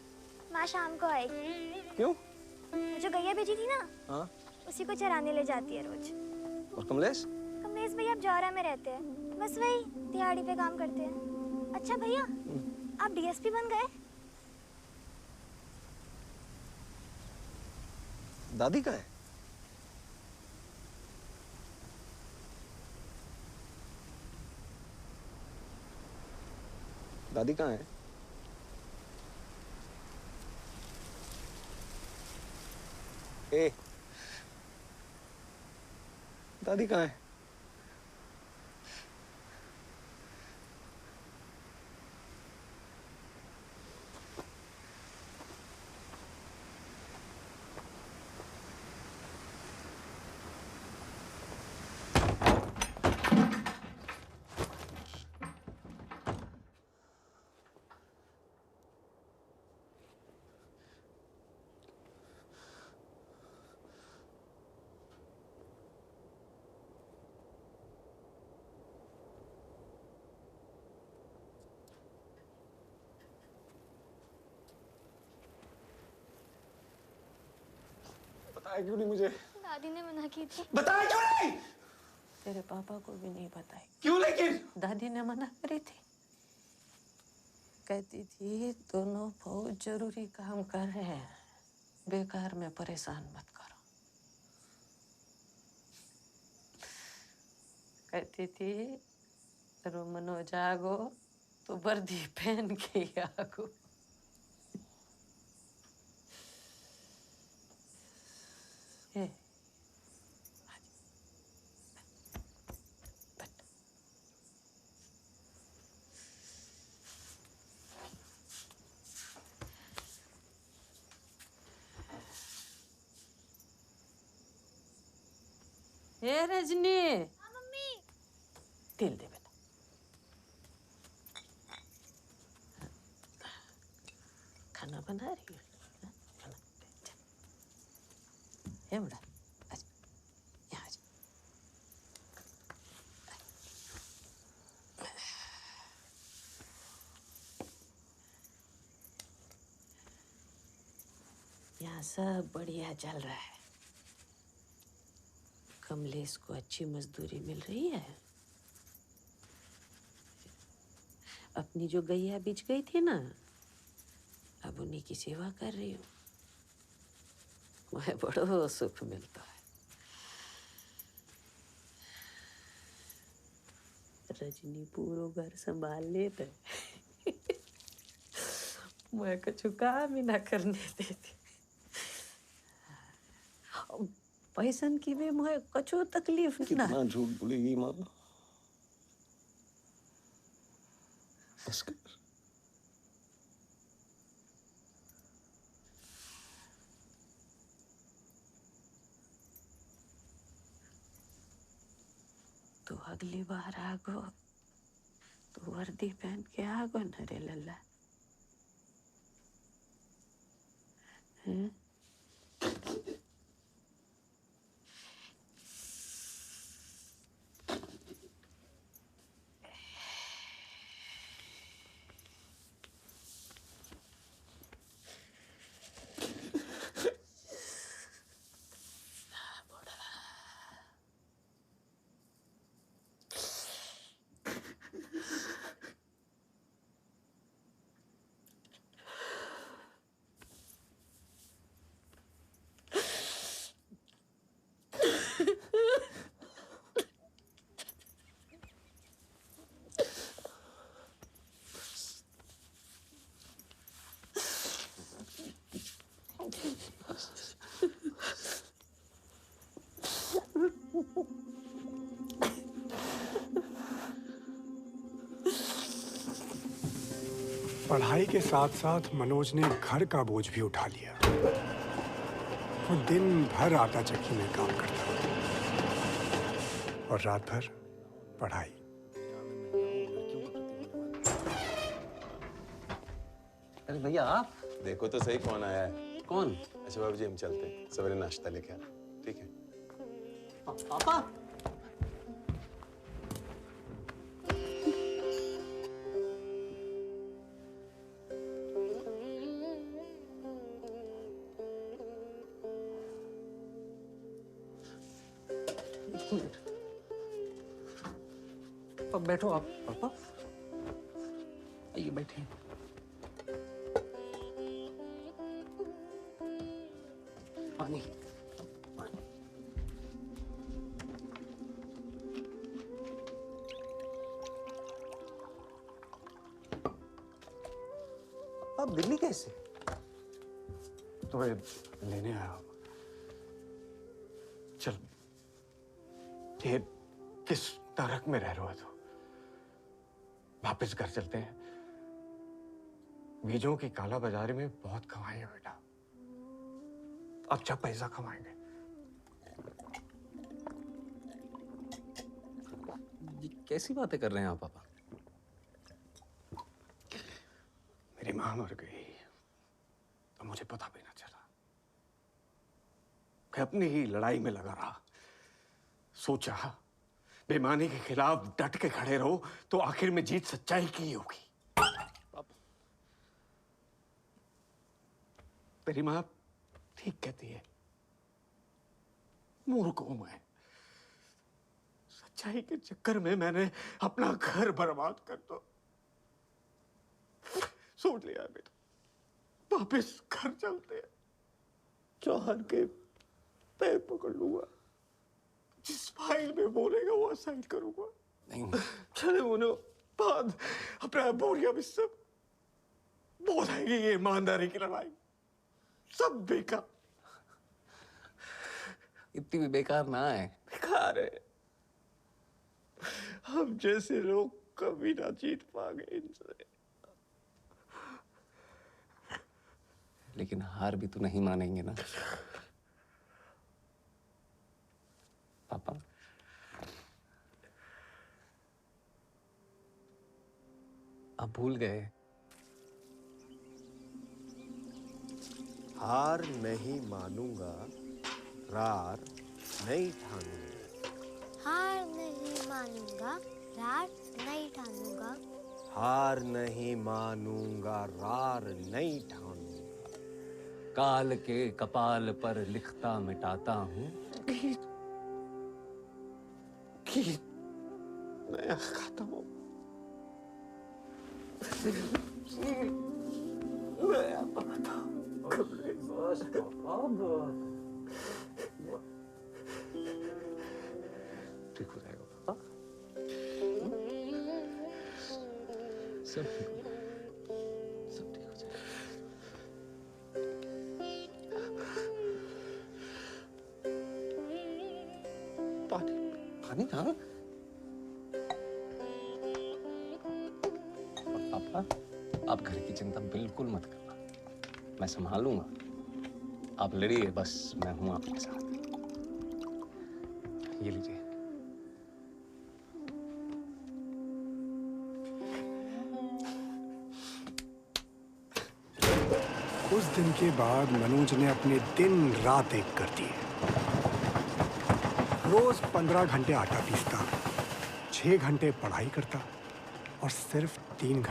माँ शाम को आएगी। क्यों? वो जो गैया भेजी थी ना, हाँ। उसी को चराने ले जाती है रोज। और कमलेश? कमलेश भैया अब जौरा में रहते हैं, बस वही दिहाड़ी पे काम करते हैं। अच्छा भैया, आप डीएसपी बन गए? दादी कहाँ है? दादी कहाँ है? ए, दादी कहाँ है? बताया क्यों नहीं मुझे? दादी ने मना की थी। बताया क्यों नहीं? तेरे पापा को भी नहीं बताई। क्यों लेकिन? दादी ने मना करी थी। कहती थी दोनों बहुत जरूरी काम कर रहे हैं, बेकार में परेशान मत करो। कहती थी रोमनो जागो तो वर्दी पहन के आगो। ए, ए रजनी, मम्मी, तिल दे बेटा। खाना बना रही है? खाना हे बेटा, आजा, यहाँ आजा। यहाँ सब बढ़िया चल रहा है। कमलेश को अच्छी मजदूरी मिल रही है। अपनी जो गैया बिछ गई थी ना, अब उन्हीं की सेवा कर रही हूँ। मुझे बड़ा सुख मिलता है। रजनी पूरा घर संभाल लेते। मैं कुछ काम ही ना करने देती। पैसन की भी मुझे कछो तकलीफ ना। कितना झूठ बोलेगी माँ? बस कर। तो अगली बार आगो तो वर्दी पहन के आगो न रे लल्ला। हैं? पढ़ाई के साथ साथ मनोज ने घर का बोझ भी उठा लिया। वो दिन भर आटा चक्की में काम करता और रात भर पढ़ाई। अरे भैया आप देखो तो सही कौन आया है। कौन? अच्छा बाबू जी हम चलते हैं, सवेरे नाश्ता लेके आना, ठीक है? पापा पापा बैठो आप। पापा आइए बैठे। पानी। आप दिल्ली कैसे? तुम्हें लेने आया हूं। चल, ये किस नरक में रह रहा है तो वापस घर चलते हैं। बीजों की काला बाजारी में बहुत कमाई है बेटा, अच्छा पैसा कमाएंगे। ये कैसी बातें कर रहे हैं आप पापा? मेरी मां मर गई तो मुझे पता भी ना चला। मैं अपनी ही लड़ाई में लगा रहा। सोचा बेईमानी के खिलाफ डट के खड़े रहो तो आखिर में जीत सच्चाई की ही होगी। तेरी मां ठीक कहती है, मूर्ख हूं मैं। सच्चाई के चक्कर में मैंने अपना घर बर्बाद कर दो। सोच लिया बेटा, वापिस घर चलते हैं। चौहान के पैर पकड़ लूंगा, जिस फाइल में बोलेगा वो साइन करूंगा। नहीं चले उन्होंने बाद अपना बोरिया में सब बोल आएगी। ये ईमानदारी की लड़ाई सब बेकार। इतनी भी बेकार ना है। बेकार है। हम जैसे लोग कभी ना जीत पाएंगे इनसे। लेकिन हार भी तो नहीं मानेंगे ना पापा। आप भूल गए। हार नहीं मानूंगा, रार नहीं ठानूंगा। हार नहीं मानूंगा, रार नहीं ठानूंगा। हार नहीं मानूंगा, रार नहीं ठानूंगा। काल के कपाल पर लिखता मिटाता हूँ। मैं खाता हूँ। ठीक हो जाएगा पापा। सब ठीक हो जाएगा, सब ठीक हो जाएगा। पानी पानी था। पापा आप घर की चिंता बिल्कुल मत करना, मैं संभालूंगा। आप लड़िए, बस मैं हूं आपके साथ। ये लीजिए। उस दिन के बाद मनोज ने अपने दिन रात एक कर दिए। रोज 15 घंटे आटा पीसता, 6 घंटे पढ़ाई करता और सिर्फ 3 घंटे